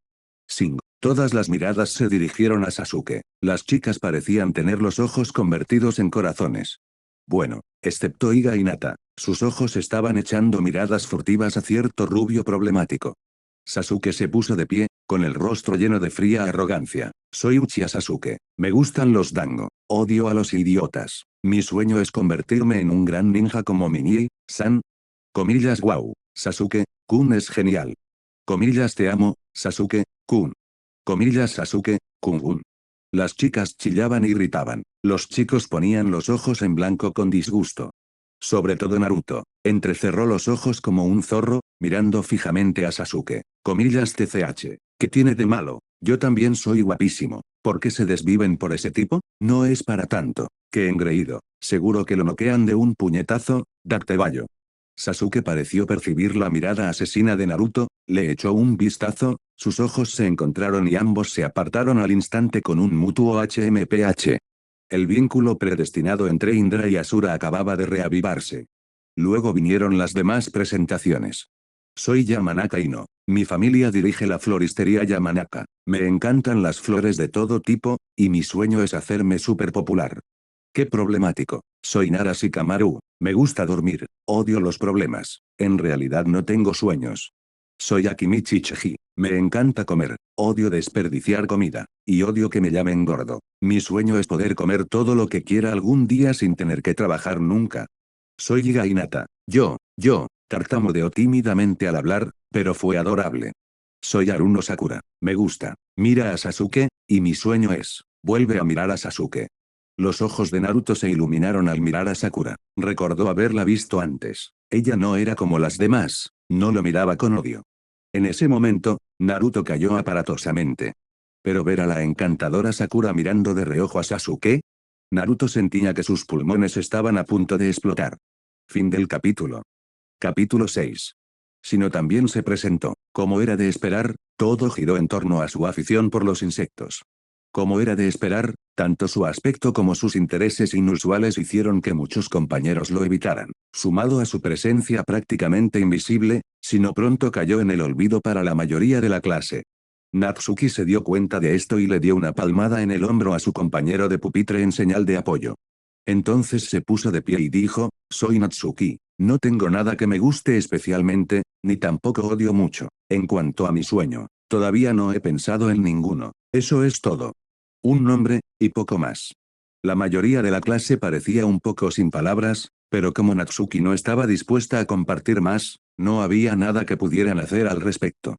Sing. Todas las miradas se dirigieron a Sasuke. Las chicas parecían tener los ojos convertidos en corazones. Bueno, excepto Iga y Nata. Sus ojos estaban echando miradas furtivas a cierto rubio problemático. Sasuke se puso de pie, con el rostro lleno de fría arrogancia. Soy Uchiha Sasuke. Me gustan los dango. Odio a los idiotas. Mi sueño es convertirme en un gran ninja como Mini-san. Comillas wow. Sasuke-kun es genial. Comillas te amo, Sasuke-kun. Comillas Sasuke-kun. Las chicas chillaban y gritaban. Los chicos ponían los ojos en blanco con disgusto. Sobre todo Naruto. Entrecerró los ojos como un zorro, mirando fijamente a Sasuke. Comillas TCH. ¿Qué tiene de malo? Yo también soy guapísimo. ¿Por qué se desviven por ese tipo? No es para tanto. Qué engreído. Seguro que lo noquean de un puñetazo, Dactebayo. Sasuke pareció percibir la mirada asesina de Naruto, le echó un vistazo, sus ojos se encontraron y ambos se apartaron al instante con un mutuo HMPH. El vínculo predestinado entre Indra y Asura acababa de reavivarse. Luego vinieron las demás presentaciones. Soy Yamanaka Ino. Mi familia dirige la floristería Yamanaka. Me encantan las flores de todo tipo, y mi sueño es hacerme súper popular. Qué problemático. Soy Nara Shikamaru. Me gusta dormir. Odio los problemas. En realidad no tengo sueños. Soy Akimichi Cheji. Me encanta comer, odio desperdiciar comida, y odio que me llamen gordo. Mi sueño es poder comer todo lo que quiera algún día sin tener que trabajar nunca. Soy Iga Hinata. Yo, tartamudeó tímidamente al hablar, pero fue adorable. Soy Haruno Sakura. Me gusta. Mira a Sasuke, y mi sueño es, vuelve a mirar a Sasuke. Los ojos de Naruto se iluminaron al mirar a Sakura. Recordó haberla visto antes. Ella no era como las demás, no lo miraba con odio. En ese momento, Naruto cayó aparatosamente. Pero ver a la encantadora Sakura mirando de reojo a Sasuke. Naruto sentía que sus pulmones estaban a punto de explotar. Fin del capítulo. Capítulo 6. Sino también se presentó. Como era de esperar, todo giró en torno a su afición por los insectos. Como era de esperar, tanto su aspecto como sus intereses inusuales hicieron que muchos compañeros lo evitaran. Sumado a su presencia prácticamente invisible, Sino pronto cayó en el olvido para la mayoría de la clase. Natsuki se dio cuenta de esto y le dio una palmada en el hombro a su compañero de pupitre en señal de apoyo. Entonces se puso de pie y dijo, soy Natsuki. No tengo nada que me guste especialmente, ni tampoco odio mucho. En cuanto a mi sueño, todavía no he pensado en ninguno. Eso es todo. Un nombre, y poco más. La mayoría de la clase parecía un poco sin palabras, pero como Natsuki no estaba dispuesta a compartir más, no había nada que pudieran hacer al respecto.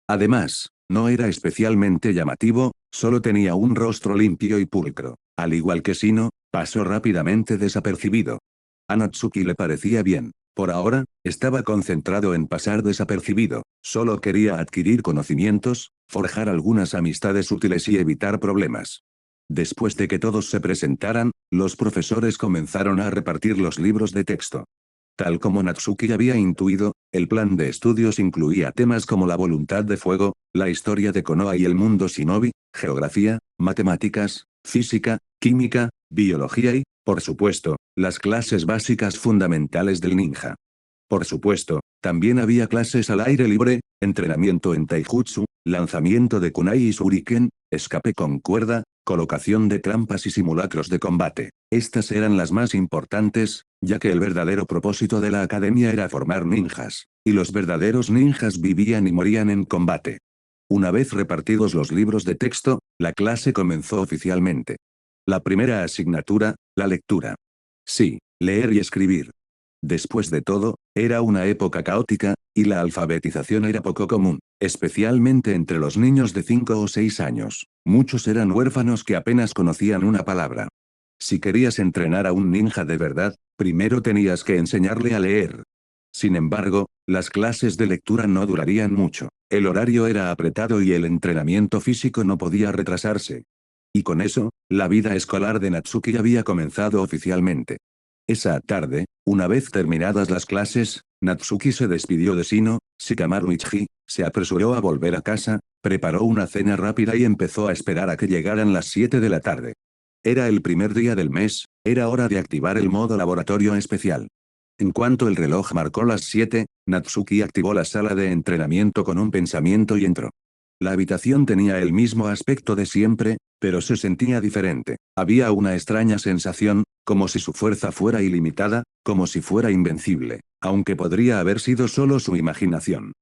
Además, no era especialmente llamativo, solo tenía un rostro limpio y pulcro. Al igual que Shino, pasó rápidamente desapercibido. A Natsuki le parecía bien. Por ahora, estaba concentrado en pasar desapercibido, solo quería adquirir conocimientos, forjar algunas amistades útiles y evitar problemas. Después de que todos se presentaran, los profesores comenzaron a repartir los libros de texto. Tal como Natsuki había intuido, el plan de estudios incluía temas como la voluntad de fuego, la historia de Konoha y el mundo shinobi, geografía, matemáticas, física, química, biología y, por supuesto, las clases básicas fundamentales del ninja. Por supuesto, también había clases al aire libre, entrenamiento en taijutsu, lanzamiento de kunai y shuriken, escape con cuerda, colocación de trampas y simulacros de combate. Estas eran las más importantes, ya que el verdadero propósito de la academia era formar ninjas, y los verdaderos ninjas vivían y morían en combate. Una vez repartidos los libros de texto, la clase comenzó oficialmente. La primera asignatura, la lectura. Sí, leer y escribir. Después de todo, era una época caótica, y la alfabetización era poco común, especialmente entre los niños de 5 o 6 años. Muchos eran huérfanos que apenas conocían una palabra. Si querías entrenar a un ninja de verdad, primero tenías que enseñarle a leer. Sin embargo, las clases de lectura no durarían mucho. El horario era apretado y el entrenamiento físico no podía retrasarse. Y con eso, la vida escolar de Natsuki había comenzado oficialmente. Esa tarde, una vez terminadas las clases, Natsuki se despidió de Shino, Shikamaru y Chiji, se apresuró a volver a casa, preparó una cena rápida y empezó a esperar a que llegaran las 7 de la tarde. Era el primer día del mes, era hora de activar el modo laboratorio especial. En cuanto el reloj marcó las 7, Natsuki activó la sala de entrenamiento con un pensamiento y entró. La habitación tenía el mismo aspecto de siempre, pero se sentía diferente. Había una extraña sensación, como si su fuerza fuera ilimitada, como si fuera invencible, aunque podría haber sido solo su imaginación.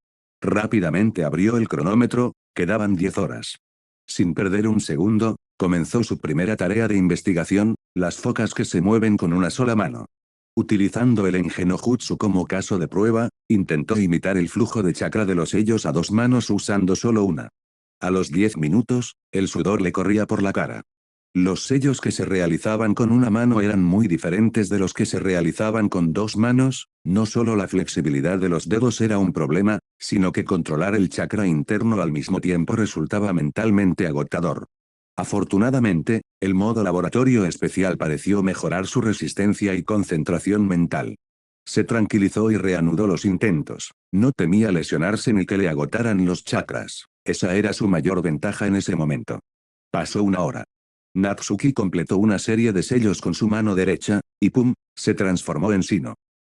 Rápidamente abrió el cronómetro, quedaban 10 horas. Sin perder un segundo, comenzó su primera tarea de investigación, las focas que se mueven con una sola mano. Utilizando el Engenojutsu como caso de prueba, intentó imitar el flujo de chakra de los sellos a 2 manos usando solo una. A los 10 minutos, el sudor le corría por la cara. Los sellos que se realizaban con una mano eran muy diferentes de los que se realizaban con 2 manos, no solo la flexibilidad de los dedos era un problema, sino que controlar el chakra interno al mismo tiempo resultaba mentalmente agotador. Afortunadamente, el modo laboratorio especial pareció mejorar su resistencia y concentración mental. Se tranquilizó y reanudó los intentos. No temía lesionarse ni que le agotaran los chakras. Esa era su mayor ventaja en ese momento. Pasó una hora. Natsuki completó una serie de sellos con su mano derecha, y ¡pum!, se transformó en Shino.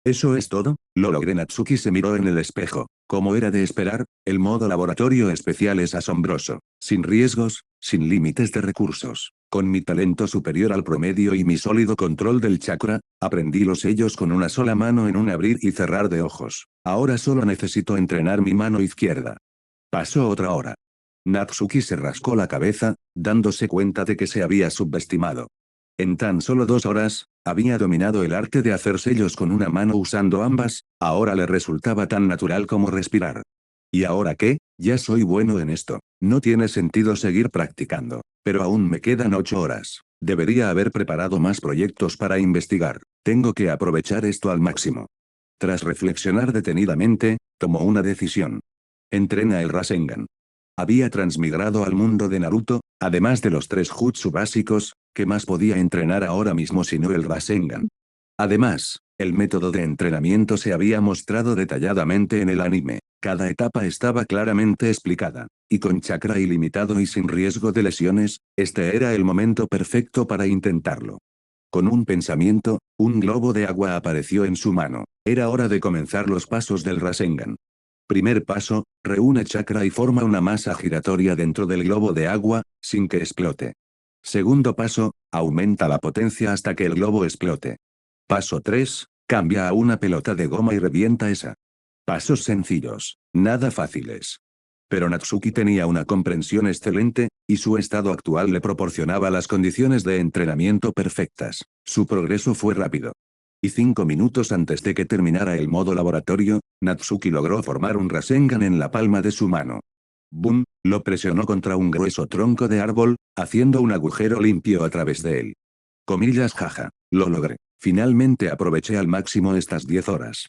¿Eso es todo? Lo logré. Natsuki se miró en el espejo. Como era de esperar, el modo laboratorio especial es asombroso. Sin riesgos, sin límites de recursos. Con mi talento superior al promedio y mi sólido control del chakra, aprendí los sellos con una sola mano en un abrir y cerrar de ojos. Ahora solo necesito entrenar mi mano izquierda. Pasó otra hora. Natsuki se rascó la cabeza, dándose cuenta de que se había subestimado. En tan solo 2 horas, había dominado el arte de hacer sellos con una mano usando ambas, ahora le resultaba tan natural como respirar. ¿Y ahora qué? Ya soy bueno en esto. No tiene sentido seguir practicando. Pero aún me quedan 8 horas. Debería haber preparado más proyectos para investigar. Tengo que aprovechar esto al máximo. Tras reflexionar detenidamente, tomó una decisión. Entrena el Rasengan. Había transmigrado al mundo de Naruto, además de los 3 jutsu básicos, ¿qué más podía entrenar ahora mismo sino el Rasengan? Además, el método de entrenamiento se había mostrado detalladamente en el anime. Cada etapa estaba claramente explicada. Y con chakra ilimitado y sin riesgo de lesiones, este era el momento perfecto para intentarlo. Con un pensamiento, un globo de agua apareció en su mano. Era hora de comenzar los pasos del Rasengan. Primer paso, reúne chakra y forma una masa giratoria dentro del globo de agua, sin que explote. Segundo paso, aumenta la potencia hasta que el globo explote. Paso 3, cambia a una pelota de goma y revienta esa. Pasos sencillos, nada fáciles. Pero Natsuki tenía una comprensión excelente, y su estado actual le proporcionaba las condiciones de entrenamiento perfectas. Su progreso fue rápido. Y 5 minutos antes de que terminara el modo laboratorio, Natsuki logró formar un Rasengan en la palma de su mano. ¡Bum! Lo presionó contra un grueso tronco de árbol, haciendo un agujero limpio a través de él. Comillas jaja, lo logré. Finalmente aproveché al máximo estas 10 horas.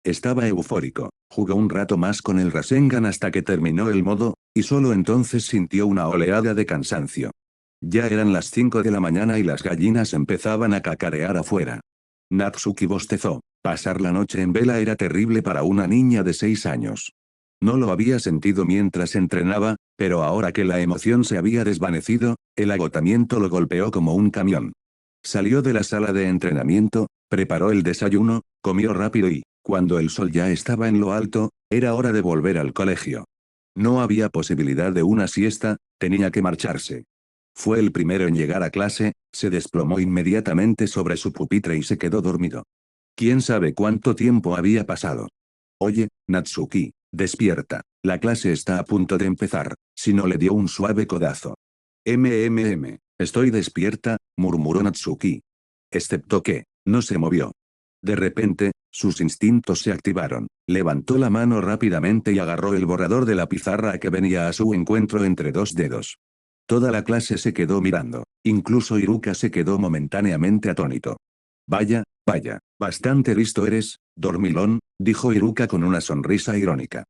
Estaba eufórico, jugó un rato más con el Rasengan hasta que terminó el modo, y solo entonces sintió una oleada de cansancio. Ya eran las 5 de la mañana y las gallinas empezaban a cacarear afuera. Natsuki bostezó. Pasar la noche en vela era terrible para una niña de 6 años. No lo había sentido mientras entrenaba, pero ahora que la emoción se había desvanecido, el agotamiento lo golpeó como un camión. Salió de la sala de entrenamiento, preparó el desayuno, comió rápido y, cuando el sol ya estaba en lo alto, era hora de volver al colegio. No había posibilidad de una siesta, tenía que marcharse. Fue el primero en llegar a clase, se desplomó inmediatamente sobre su pupitre y se quedó dormido. ¿Quién sabe cuánto tiempo había pasado? Oye, Natsuki, despierta, la clase está a punto de empezar, si no le dio un suave codazo. Estoy despierta, murmuró Natsuki. Excepto que, no se movió. De repente, sus instintos se activaron, levantó la mano rápidamente y agarró el borrador de la pizarra que venía a su encuentro entre 2 dedos. Toda la clase se quedó mirando, incluso Iruka se quedó momentáneamente atónito. Vaya, vaya, bastante listo eres, dormilón, dijo Iruka con una sonrisa irónica.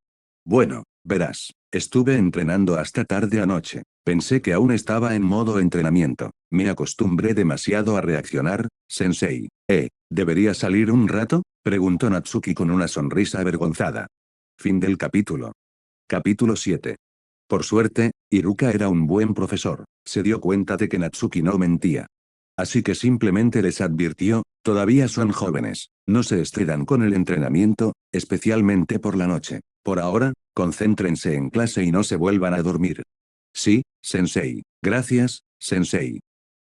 Bueno, verás, estuve entrenando hasta tarde anoche. Pensé que aún estaba en modo entrenamiento. Me acostumbré demasiado a reaccionar, sensei. ¿Debería salir un rato? Preguntó Natsuki con una sonrisa avergonzada. Fin del capítulo. Capítulo 7. Por suerte, Iruka era un buen profesor. Se dio cuenta de que Natsuki no mentía. Así que simplemente les advirtió, todavía son jóvenes, no se excedan con el entrenamiento, especialmente por la noche. Por ahora, concéntrense en clase y no se vuelvan a dormir. Sí, sensei. Gracias, sensei.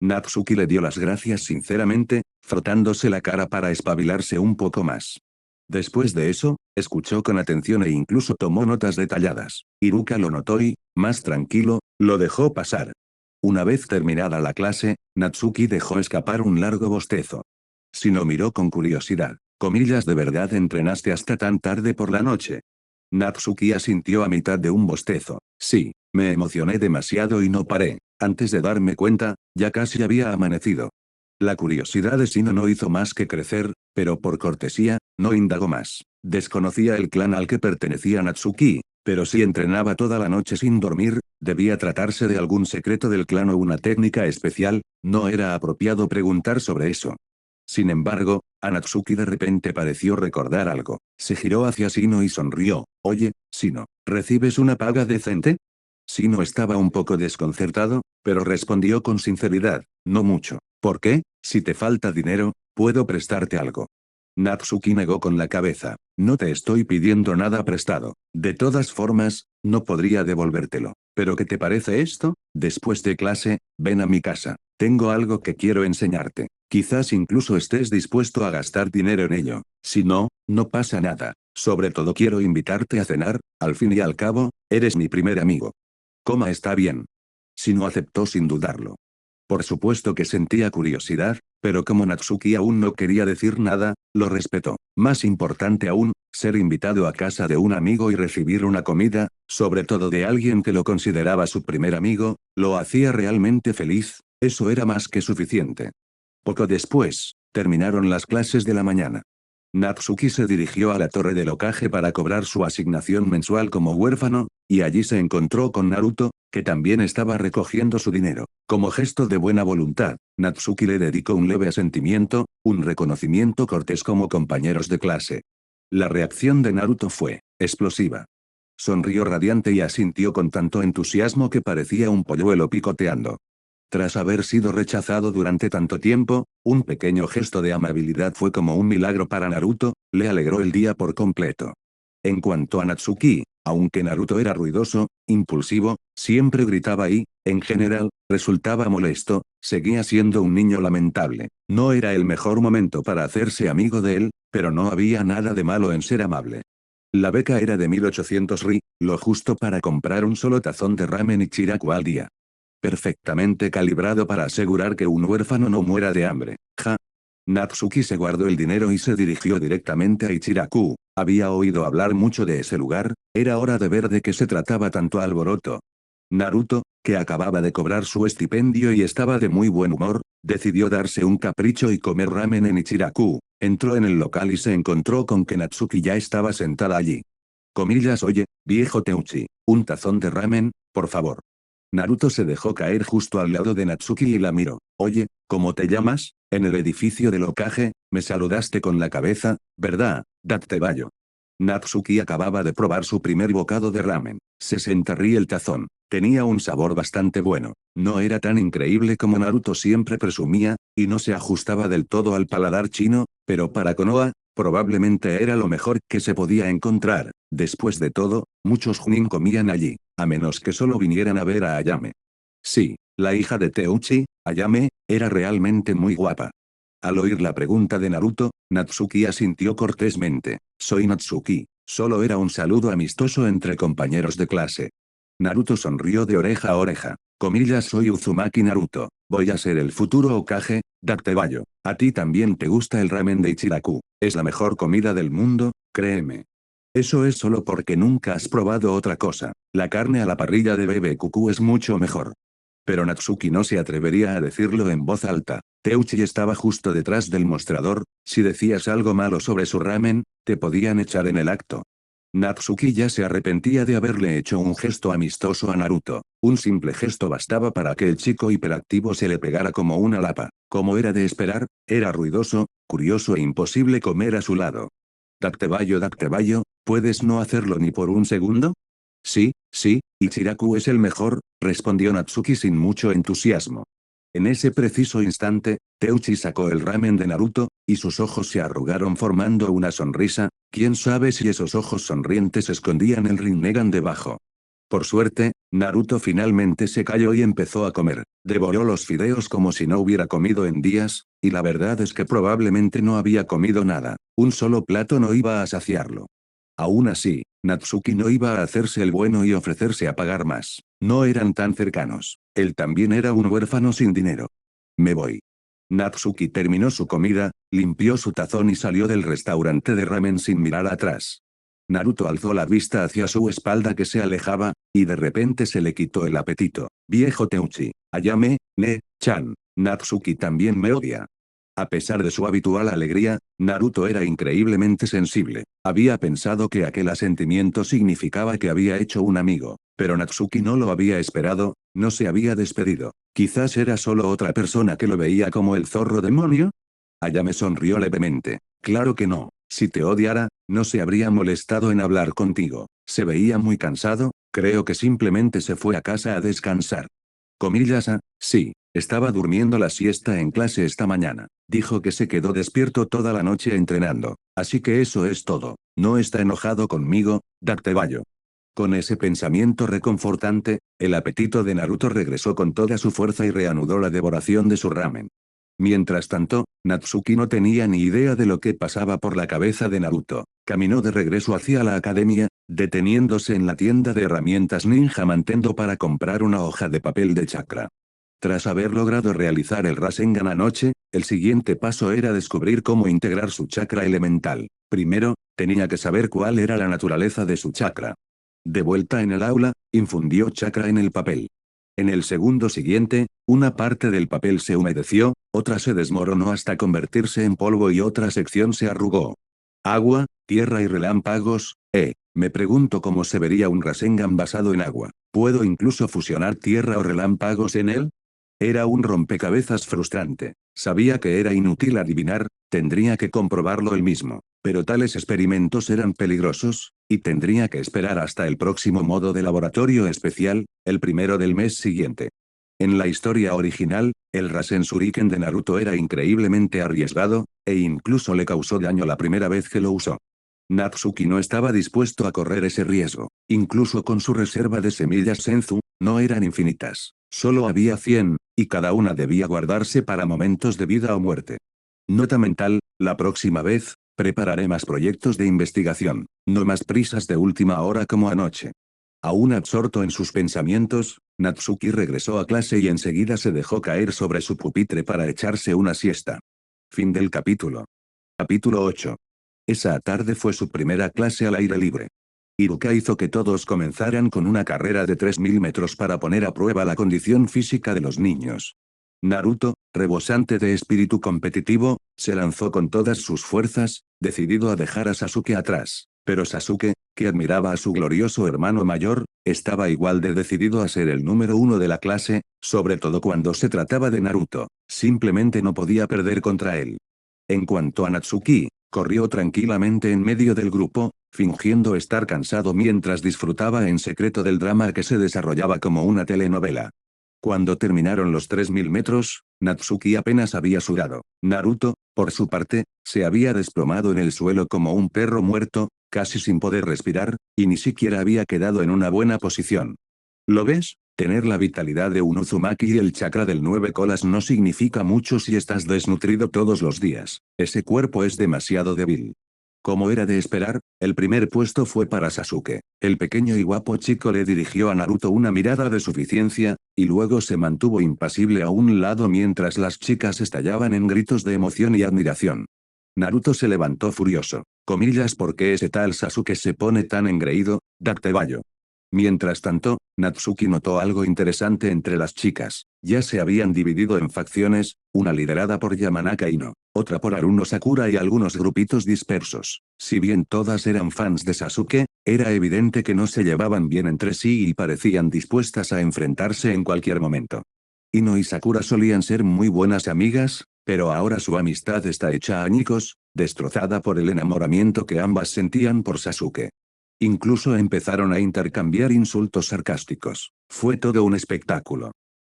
Natsuki le dio las gracias sinceramente, frotándose la cara para espabilarse un poco más. Después de eso, escuchó con atención e incluso tomó notas detalladas. Iruka lo notó y, más tranquilo, lo dejó pasar. Una vez terminada la clase, Natsuki dejó escapar un largo bostezo. Shino miró con curiosidad. Comillas, ¿de verdad entrenaste hasta tan tarde por la noche? Natsuki asintió a mitad de un bostezo. Sí, me emocioné demasiado y no paré. Antes de darme cuenta, ya casi había amanecido. La curiosidad de Shino no hizo más que crecer, pero por cortesía, no indagó más. Desconocía el clan al que pertenecía Natsuki, pero si entrenaba toda la noche sin dormir, debía tratarse de algún secreto del clan o una técnica especial, no era apropiado preguntar sobre eso. Sin embargo, a Natsuki de repente pareció recordar algo. Se giró hacia Shino y sonrió. Oye, Shino, ¿recibes una paga decente? Shino estaba un poco desconcertado, pero respondió con sinceridad, no mucho. ¿Por qué? Si te falta dinero, puedo prestarte algo. Natsuki negó con la cabeza. No te estoy pidiendo nada prestado. De todas formas, no podría devolvértelo. ¿Pero qué te parece esto? Después de clase, ven a mi casa. Tengo algo que quiero enseñarte. Quizás incluso estés dispuesto a gastar dinero en ello. Si no, no pasa nada. Sobre todo quiero invitarte a cenar, al fin y al cabo, eres mi primer amigo. Coma está bien. Shino aceptó sin dudarlo. Por supuesto que sentía curiosidad, pero como Natsuki aún no quería decir nada, lo respetó. Más importante aún, ser invitado a casa de un amigo y recibir una comida, sobre todo de alguien que lo consideraba su primer amigo, lo hacía realmente feliz, eso era más que suficiente. Poco después, terminaron las clases de la mañana. Natsuki se dirigió a la torre del Hokage para cobrar su asignación mensual como huérfano, y allí se encontró con Naruto, que también estaba recogiendo su dinero. Como gesto de buena voluntad, Natsuki le dedicó un leve asentimiento, un reconocimiento cortés como compañeros de clase. La reacción de Naruto fue explosiva. Sonrió radiante y asintió con tanto entusiasmo que parecía un polluelo picoteando. Tras haber sido rechazado durante tanto tiempo, un pequeño gesto de amabilidad fue como un milagro para Naruto, le alegró el día por completo. En cuanto a Natsuki, aunque Naruto era ruidoso, impulsivo, siempre gritaba y, en general, resultaba molesto, seguía siendo un niño lamentable. No era el mejor momento para hacerse amigo de él, pero no había nada de malo en ser amable. La beca era de 1800 ri, lo justo para comprar un solo tazón de ramen Ichiraku al día. Perfectamente calibrado para asegurar que un huérfano no muera de hambre. Ja. Natsuki se guardó el dinero y se dirigió directamente a Ichiraku. Había oído hablar mucho de ese lugar, era hora de ver de qué se trataba tanto alboroto. Naruto, que acababa de cobrar su estipendio y estaba de muy buen humor, decidió darse un capricho y comer ramen en Ichiraku. Entró en el local y se encontró con que Natsuki ya estaba sentada allí. Comillas, oye, viejo Teuchi, un tazón de ramen, por favor. Naruto se dejó caer justo al lado de Natsuki y la miró. Oye, ¿cómo te llamas? En el edificio del Hokage, me saludaste con la cabeza, ¿verdad, Dattebayo? Natsuki acababa de probar su primer bocado de ramen. 60 ri el tazón. Tenía un sabor bastante bueno. No era tan increíble como Naruto siempre presumía, y no se ajustaba del todo al paladar chino, pero para Konoha, probablemente era lo mejor que se podía encontrar. Después de todo, muchos Chunin comían allí, a menos que solo vinieran a ver a Ayame. Sí, la hija de Teuchi, Ayame, era realmente muy guapa. Al oír la pregunta de Naruto, Natsuki asintió cortésmente. Soy Natsuki, solo era un saludo amistoso entre compañeros de clase. Naruto sonrió de oreja a oreja. Comillas, soy Uzumaki Naruto. Voy a ser el futuro Hokage, Dattebayo. A ti también te gusta el ramen de Ichiraku. Es la mejor comida del mundo, créeme. Eso es solo porque nunca has probado otra cosa. La carne a la parrilla de Bebe Cucú es mucho mejor. Pero Natsuki no se atrevería a decirlo en voz alta. Teuchi estaba justo detrás del mostrador, si decías algo malo sobre su ramen, te podían echar en el acto. Natsuki ya se arrepentía de haberle hecho un gesto amistoso a Naruto. Un simple gesto bastaba para que el chico hiperactivo se le pegara como una lapa. Como era de esperar, era ruidoso, curioso e imposible comer a su lado. Dattebayo, ¿puedes no hacerlo ni por un segundo? Sí, sí, Ichiraku es el mejor, respondió Natsuki sin mucho entusiasmo. En ese preciso instante, Teuchi sacó el ramen de Naruto, y sus ojos se arrugaron formando una sonrisa, quién sabe si esos ojos sonrientes escondían el Rinnegan debajo. Por suerte, Naruto finalmente se calló y empezó a comer. Devoró los fideos como si no hubiera comido en días, y la verdad es que probablemente no había comido nada. Un solo plato no iba a saciarlo. Aún así, Natsuki no iba a hacerse el bueno y ofrecerse a pagar más. No eran tan cercanos. Él también era un huérfano sin dinero. Me voy. Natsuki terminó su comida, limpió su tazón y salió del restaurante de ramen sin mirar atrás. Naruto alzó la vista hacia su espalda que se alejaba, y de repente se le quitó el apetito. Viejo Teuchi, Ayame, Chan, Natsuki también me odia. A pesar de su habitual alegría, Naruto era increíblemente sensible. Había pensado que aquel asentimiento significaba que había hecho un amigo, pero Natsuki no lo había esperado, no se había despedido. Quizás era solo otra persona que lo veía como el zorro demonio. Ayame sonrió levemente. Claro que no. Si te odiara, no se habría molestado en hablar contigo. Se veía muy cansado, creo que simplemente se fue a casa a descansar. Comillas, sí, estaba durmiendo la siesta en clase esta mañana. Dijo que se quedó despierto toda la noche entrenando. Así que eso es todo. No está enojado conmigo, Dattebayo. Con ese pensamiento reconfortante, el apetito de Naruto regresó con toda su fuerza y reanudó la devoración de su ramen. Mientras tanto, Natsuki no tenía ni idea de lo que pasaba por la cabeza de Naruto. Caminó de regreso hacia la academia, deteniéndose en la tienda de herramientas Ninja Mantendo para comprar una hoja de papel de chakra. Tras haber logrado realizar el Rasengan anoche, el siguiente paso era descubrir cómo integrar su chakra elemental. Primero, tenía que saber cuál era la naturaleza de su chakra. De vuelta en el aula, infundió chakra en el papel. En el segundo siguiente, una parte del papel se humedeció, otra se desmoronó hasta convertirse en polvo y otra sección se arrugó. Agua, tierra y relámpagos, me pregunto cómo se vería un Rasengan basado en agua. ¿Puedo incluso fusionar tierra o relámpagos en él? Era un rompecabezas frustrante. Sabía que era inútil adivinar, tendría que comprobarlo él mismo. Pero tales experimentos eran peligrosos, y tendría que esperar hasta el próximo modo de laboratorio especial, el primero del mes siguiente. En la historia original, el Rasen Shuriken de Naruto era increíblemente arriesgado, e incluso le causó daño la primera vez que lo usó. Natsuki no estaba dispuesto a correr ese riesgo. Incluso con su reserva de semillas Senzu, no eran infinitas. Solo había 100, y cada una debía guardarse para momentos de vida o muerte. Nota mental, la próxima vez, prepararé más proyectos de investigación, no más prisas de última hora como anoche. Aún absorto en sus pensamientos, Natsuki regresó a clase y enseguida se dejó caer sobre su pupitre para echarse una siesta. Fin del capítulo. Capítulo 8. Esa tarde fue su primera clase al aire libre. Iruka hizo que todos comenzaran con una carrera de 3000 metros para poner a prueba la condición física de los niños. Naruto, rebosante de espíritu competitivo, se lanzó con todas sus fuerzas, decidido a dejar a Sasuke atrás. Pero Sasuke, que admiraba a su glorioso hermano mayor, estaba igual de decidido a ser el número uno de la clase, sobre todo cuando se trataba de Naruto. Simplemente no podía perder contra él. En cuanto a Natsuki, corrió tranquilamente en medio del grupo, fingiendo estar cansado mientras disfrutaba en secreto del drama que se desarrollaba como una telenovela. Cuando terminaron los 3000 metros, Natsuki apenas había sudado. Naruto, por su parte, se había desplomado en el suelo como un perro muerto, casi sin poder respirar, y ni siquiera había quedado en una buena posición. ¿Lo ves? Tener la vitalidad de un Uzumaki y el chakra del 9 colas no significa mucho si estás desnutrido todos los días. Ese cuerpo es demasiado débil. Como era de esperar, el primer puesto fue para Sasuke. El pequeño y guapo chico le dirigió a Naruto una mirada de suficiencia, y luego se mantuvo impasible a un lado mientras las chicas estallaban en gritos de emoción y admiración. Naruto se levantó furioso. Comillas, ¿por qué ese tal Sasuke se pone tan engreído? Dactebayo. Mientras tanto, Natsuki notó algo interesante entre las chicas. Ya se habían dividido en facciones, una liderada por Yamanaka Ino, otra por Haruno Sakura y algunos grupitos dispersos. Si bien todas eran fans de Sasuke, era evidente que no se llevaban bien entre sí y parecían dispuestas a enfrentarse en cualquier momento. Ino y Sakura solían ser muy buenas amigas, pero ahora su amistad está hecha añicos, destrozada por el enamoramiento que ambas sentían por Sasuke. Incluso empezaron a intercambiar insultos sarcásticos. Fue todo un espectáculo.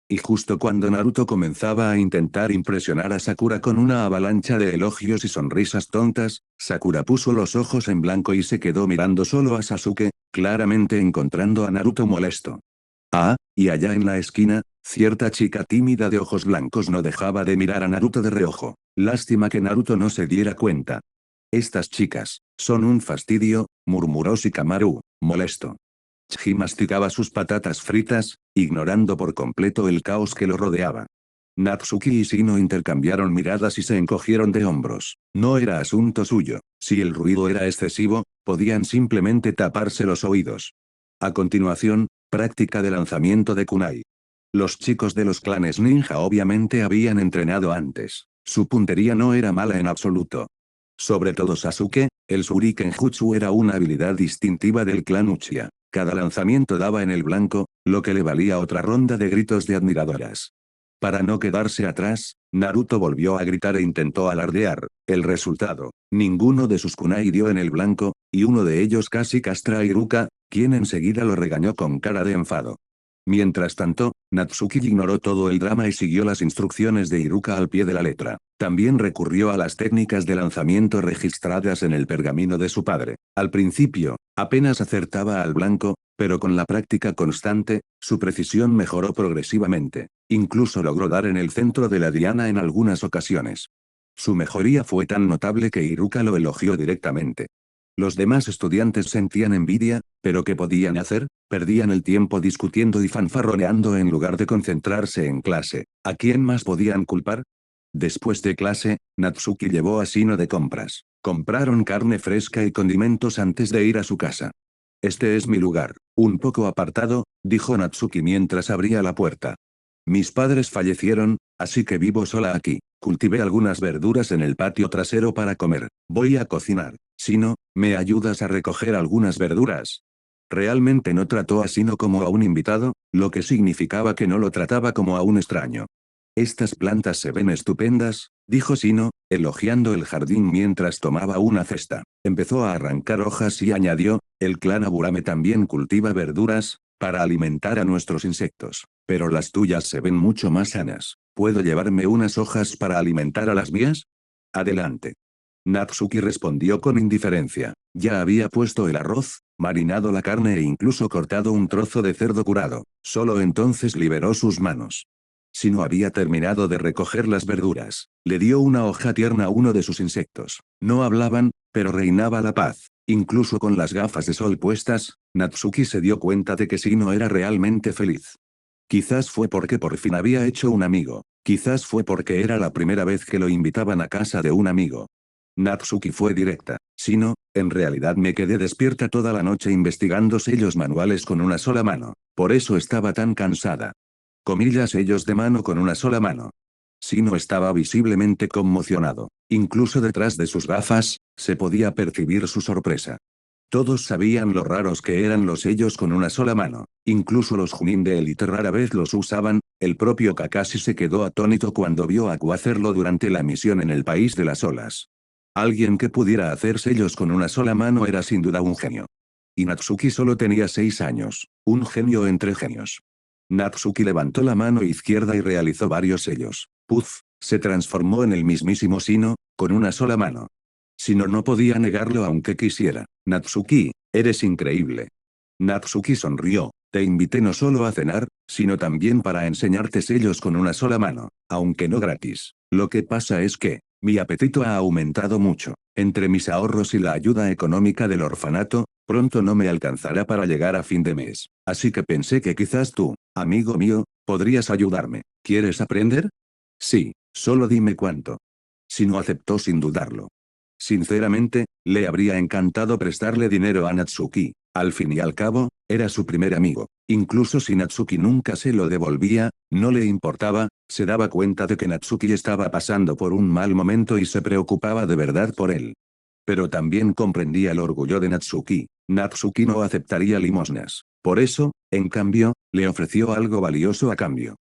Y justo cuando Naruto comenzaba a intentar impresionar a Sakura con una avalancha de elogios y sonrisas tontas, Sakura puso los ojos en blanco y se quedó mirando solo a Sasuke, claramente encontrando a Naruto molesto. Ah, y allá en la esquina, cierta chica tímida de ojos blancos no dejaba de mirar a Naruto de reojo. Lástima que Naruto no se diera cuenta. Estas chicas, son un fastidio, murmuró Shikamaru, molesto. Chi masticaba sus patatas fritas, ignorando por completo el caos que lo rodeaba. Natsuki y Shino intercambiaron miradas y se encogieron de hombros. No era asunto suyo. Si el ruido era excesivo, podían simplemente taparse los oídos. A continuación, práctica de lanzamiento de kunai. Los chicos de los clanes ninja obviamente habían entrenado antes. Su puntería no era mala en absoluto. Sobre todo Sasuke, el Shuriken Jutsu era una habilidad distintiva del clan Uchiha. Cada lanzamiento daba en el blanco, lo que le valía otra ronda de gritos de admiradoras. Para no quedarse atrás, Naruto volvió a gritar e intentó alardear. El resultado, ninguno de sus kunai dio en el blanco, y uno de ellos casi castra a Iruka, quien enseguida lo regañó con cara de enfado. Mientras tanto, Natsuki ignoró todo el drama y siguió las instrucciones de Iruka al pie de la letra. También recurrió a las técnicas de lanzamiento registradas en el pergamino de su padre. Al principio, apenas acertaba al blanco, Pero con la práctica constante, su precisión mejoró progresivamente. Incluso logró dar en el centro de la diana en algunas ocasiones. Su mejoría fue tan notable que Iruka lo elogió directamente. Los demás estudiantes sentían envidia, pero ¿qué podían hacer? Perdían el tiempo discutiendo y fanfarroneando en lugar de concentrarse en clase. ¿A quién más podían culpar? Después de clase, Natsuki llevó a Shino de compras. Compraron carne fresca y condimentos antes de ir a su casa. Este es mi lugar, un poco apartado, dijo Natsuki mientras abría la puerta. Mis padres fallecieron, así que vivo sola aquí. Cultivé algunas verduras en el patio trasero para comer. Voy a cocinar. Shino, ¿me ayudas a recoger algunas verduras? Realmente no trató a Shino como a un invitado, lo que significaba que no lo trataba como a un extraño. Estas plantas se ven estupendas, dijo Shino, elogiando el jardín mientras tomaba una cesta. Empezó a arrancar hojas y añadió, el clan Aburame también cultiva verduras, para alimentar a nuestros insectos. Pero las tuyas se ven mucho más sanas. ¿Puedo llevarme unas hojas para alimentar a las mías? Adelante. Natsuki respondió con indiferencia. Ya había puesto el arroz, marinado la carne e incluso cortado un trozo de cerdo curado. Solo entonces liberó sus manos. Si no había terminado de recoger las verduras, le dio una hoja tierna a uno de sus insectos. No hablaban, pero reinaba la paz. Incluso con las gafas de sol puestas, Natsuki se dio cuenta de que Shino era realmente feliz. Quizás fue porque por fin había hecho un amigo. Quizás fue porque era la primera vez que lo invitaban a casa de un amigo. Natsuki fue directa. Shino, en realidad me quedé despierta toda la noche investigando sellos manuales con una sola mano. Por eso estaba tan cansada. Comillas sellos de mano con una sola mano. Shino estaba visiblemente conmocionado. Incluso detrás de sus gafas, se podía percibir su sorpresa. Todos sabían lo raros que eran los sellos con una sola mano. Incluso los Junin de élite rara vez los usaban. El propio Kakashi se quedó atónito cuando vio a Aku hacerlo durante la misión en el país de las olas. Alguien que pudiera hacer sellos con una sola mano era sin duda un genio. Y Natsuki solo tenía 6 años, un genio entre genios. Natsuki levantó la mano izquierda y realizó varios sellos. Puff, se transformó en el mismísimo Shino, con una sola mano. Shino no podía negarlo aunque quisiera. Natsuki, eres increíble. Natsuki sonrió. Te invité no solo a cenar, sino también para enseñarte sellos con una sola mano, aunque no gratis. Lo que pasa es que, mi apetito ha aumentado mucho. Entre mis ahorros y la ayuda económica del orfanato, pronto no me alcanzará para llegar a fin de mes. Así que pensé que quizás tú, amigo mío, podrías ayudarme. ¿Quieres aprender? Sí, solo dime cuánto. Si no aceptó sin dudarlo. Sinceramente, le habría encantado prestarle dinero a Natsuki. Al fin y al cabo, era su primer amigo. Incluso si Natsuki nunca se lo devolvía, no le importaba, se daba cuenta de que Natsuki estaba pasando por un mal momento y se preocupaba de verdad por él. Pero también comprendía el orgullo de Natsuki. Natsuki no aceptaría limosnas. Por eso, en cambio, le ofreció algo valioso a cambio.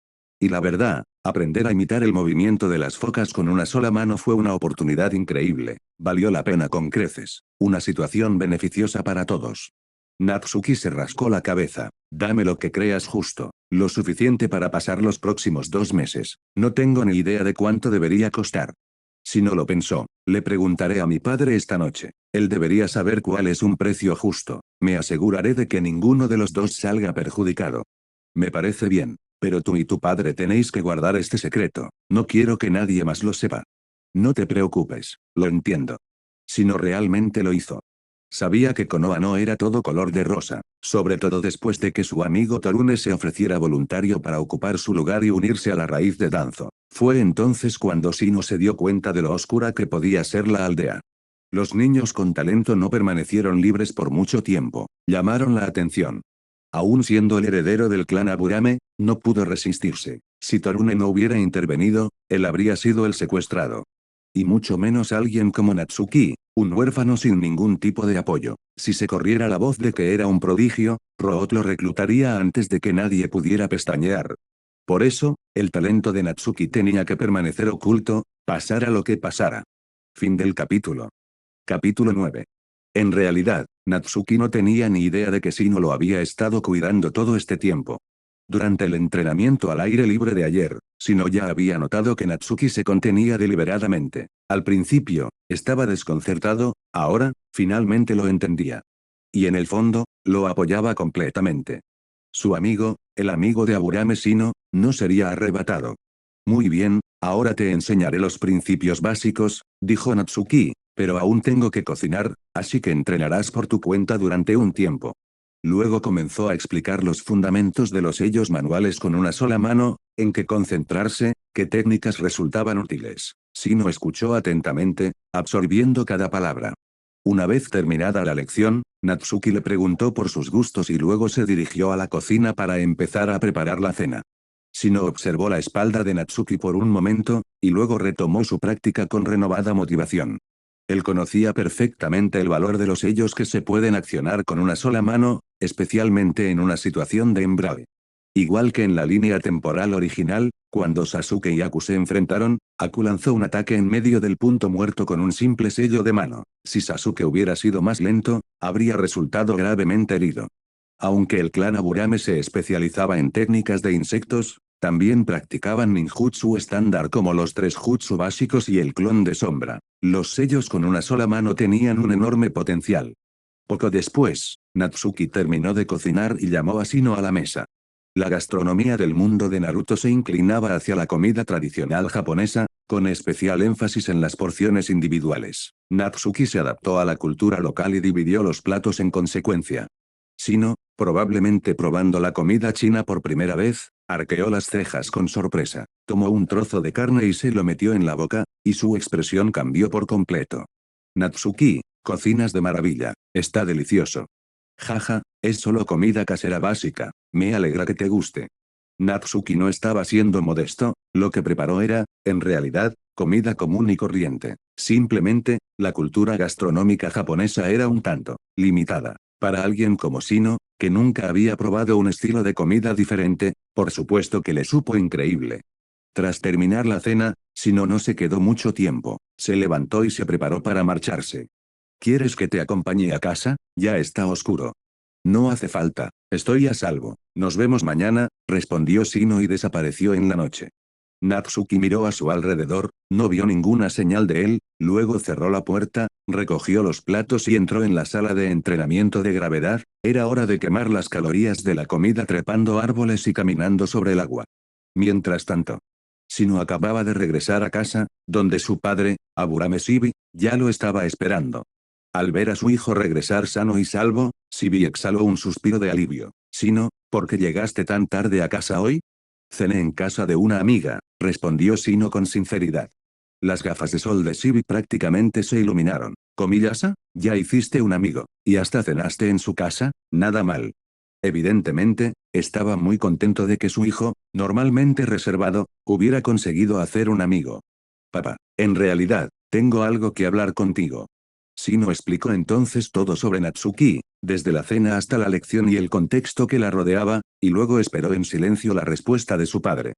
Y la verdad, aprender a imitar el movimiento de las focas con una sola mano fue una oportunidad increíble. Valió la pena con creces. Una situación beneficiosa para todos. Natsuki se rascó la cabeza. Dame lo que creas justo. Lo suficiente para pasar los próximos 2 meses. No tengo ni idea de cuánto debería costar. Si no lo pensó, le preguntaré a mi padre esta noche. Él debería saber cuál es un precio justo. Me aseguraré de que ninguno de los dos salga perjudicado. Me parece bien. Pero tú y tu padre tenéis que guardar este secreto. No quiero que nadie más lo sepa. No te preocupes, lo entiendo. Si no realmente lo hizo. Sabía que Konoha no era todo color de rosa, sobre todo después de que su amigo Torune se ofreciera voluntario para ocupar su lugar y unirse a la raíz de Danzo. Fue entonces cuando Shino se dio cuenta de lo oscura que podía ser la aldea. Los niños con talento no permanecieron libres por mucho tiempo. Llamaron la atención. Aún siendo el heredero del clan Aburame, no pudo resistirse. Si Torune no hubiera intervenido, él habría sido el secuestrado. Y mucho menos alguien como Natsuki, un huérfano sin ningún tipo de apoyo. Si se corriera la voz de que era un prodigio, Root lo reclutaría antes de que nadie pudiera pestañear. Por eso, el talento de Natsuki tenía que permanecer oculto, pasara lo que pasara. Fin del capítulo. Capítulo 9. En realidad, Natsuki no tenía ni idea de que Shino lo había estado cuidando todo este tiempo. Durante el entrenamiento al aire libre de ayer, Shino ya había notado que Natsuki se contenía deliberadamente. Al principio, estaba desconcertado, ahora, finalmente lo entendía. Y en el fondo, lo apoyaba completamente. Su amigo, el amigo de Aburame Shino, no sería arrebatado. Muy bien, ahora te enseñaré los principios básicos, dijo Natsuki, pero aún tengo que cocinar, así que entrenarás por tu cuenta durante un tiempo. Luego comenzó a explicar los fundamentos de los sellos manuales con una sola mano, en qué concentrarse, qué técnicas resultaban útiles. Shino escuchó atentamente, absorbiendo cada palabra. Una vez terminada la lección, Natsuki le preguntó por sus gustos y luego se dirigió a la cocina para empezar a preparar la cena. Shino observó la espalda de Natsuki por un momento, y luego retomó su práctica con renovada motivación. Él conocía perfectamente el valor de los sellos que se pueden accionar con una sola mano, especialmente en una situación de embrague. Igual que en la línea temporal original, cuando Sasuke y Aku se enfrentaron, Aku lanzó un ataque en medio del punto muerto con un simple sello de mano. Si Sasuke hubiera sido más lento, habría resultado gravemente herido. Aunque el clan Aburame se especializaba en técnicas de insectos, también practicaban ninjutsu estándar como los tres jutsu básicos y el clon de sombra. Los sellos con una sola mano tenían un enorme potencial. Poco después, Natsuki terminó de cocinar y llamó a Shino a la mesa. La gastronomía del mundo de Naruto se inclinaba hacia la comida tradicional japonesa, con especial énfasis en las porciones individuales. Natsuki se adaptó a la cultura local y dividió los platos en consecuencia. Shino, probablemente probando la comida china por primera vez, arqueó las cejas con sorpresa. Tomó un trozo de carne y se lo metió en la boca, y su expresión cambió por completo. Natsuki, cocinas de maravilla, está delicioso. Jaja, es solo comida casera básica, me alegra que te guste. Natsuki no estaba siendo modesto, lo que preparó era, en realidad, comida común y corriente. Simplemente, la cultura gastronómica japonesa era un tanto limitada. Para alguien como Shino, que nunca había probado un estilo de comida diferente, por supuesto que le supo increíble. Tras terminar la cena, Shino no se quedó mucho tiempo, se levantó y se preparó para marcharse. ¿Quieres que te acompañe a casa? Ya está oscuro. No hace falta, estoy a salvo. Nos vemos mañana, respondió Shino y desapareció en la noche. Natsuki miró a su alrededor, no vio ninguna señal de él, luego cerró la puerta, recogió los platos y entró en la sala de entrenamiento de gravedad. Era hora de quemar las calorías de la comida trepando árboles y caminando sobre el agua. Mientras tanto, Shino acababa de regresar a casa, donde su padre, Aburame Shibi, ya lo estaba esperando. Al ver a su hijo regresar sano y salvo, Shibi exhaló un suspiro de alivio. Shino, ¿por qué llegaste tan tarde a casa hoy? Cené en casa de una amiga, respondió Shino con sinceridad. Las gafas de sol de Shibi prácticamente se iluminaron. ¿Comillasa? Ya hiciste un amigo, y hasta cenaste en su casa, nada mal. Evidentemente, estaba muy contento de que su hijo, normalmente reservado, hubiera conseguido hacer un amigo. Papá, en realidad, tengo algo que hablar contigo. Shino explicó entonces todo sobre Natsuki, desde la cena hasta la lección y el contexto que la rodeaba, y luego esperó en silencio la respuesta de su padre.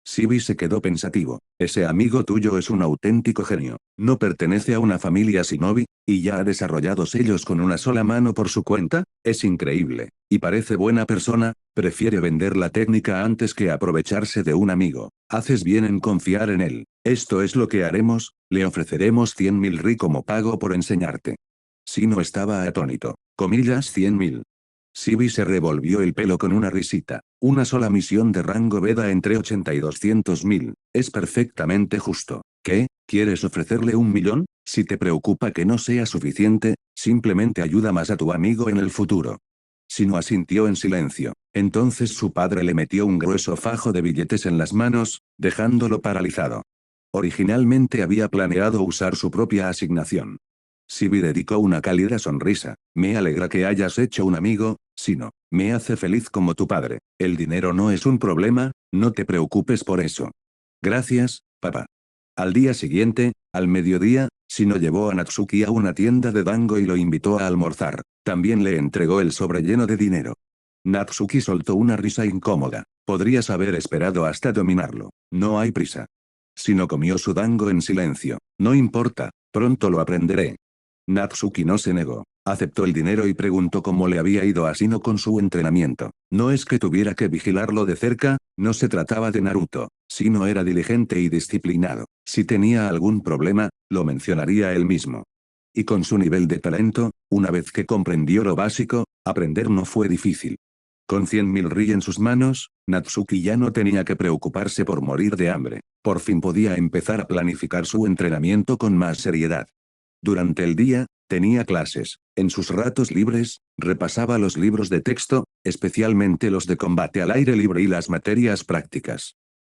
Shibi se quedó pensativo. Ese amigo tuyo es un auténtico genio. No pertenece a una familia shinobi, y ya ha desarrollado sellos con una sola mano por su cuenta, es increíble. Y parece buena persona, prefiere vender la técnica antes que aprovecharse de un amigo. Haces bien en confiar en él. Esto es lo que haremos, le ofreceremos 100.000 ri como pago por enseñarte. Shino estaba atónito. Comillas 100.000. Shibi se revolvió el pelo con una risita. Una sola misión de rango Veda entre 80 y 200.000. Es perfectamente justo. ¿Qué? ¿Quieres ofrecerle 1.000.000? Si te preocupa que no sea suficiente, simplemente ayuda más a tu amigo en el futuro. Shino asintió en silencio. Entonces su padre le metió un grueso fajo de billetes en las manos, dejándolo paralizado. Originalmente había planeado usar su propia asignación. Shibi dedicó una cálida sonrisa. Me alegra que hayas hecho un amigo, Shino. Me hace feliz como tu padre. El dinero no es un problema, no te preocupes por eso. Gracias, papá. Al día siguiente, al mediodía, Shino llevó a Natsuki a una tienda de dango y lo invitó a almorzar. También le entregó el sobre lleno de dinero. Natsuki soltó una risa incómoda. Podrías haber esperado hasta dominarlo. No hay prisa. Shino comió su dango en silencio. No importa, pronto lo aprenderé. Natsuki no se negó. Aceptó el dinero y preguntó cómo le había ido a Shino con su entrenamiento. No es que tuviera que vigilarlo de cerca, no se trataba de Naruto. Shino era diligente y disciplinado. Si tenía algún problema, lo mencionaría él mismo. Y con su nivel de talento, una vez que comprendió lo básico, aprender no fue difícil. Con 100.000 ri en sus manos, Natsuki ya no tenía que preocuparse por morir de hambre. Por fin podía empezar a planificar su entrenamiento con más seriedad. Durante el día, tenía clases. En sus ratos libres, repasaba los libros de texto, especialmente los de combate al aire libre y las materias prácticas.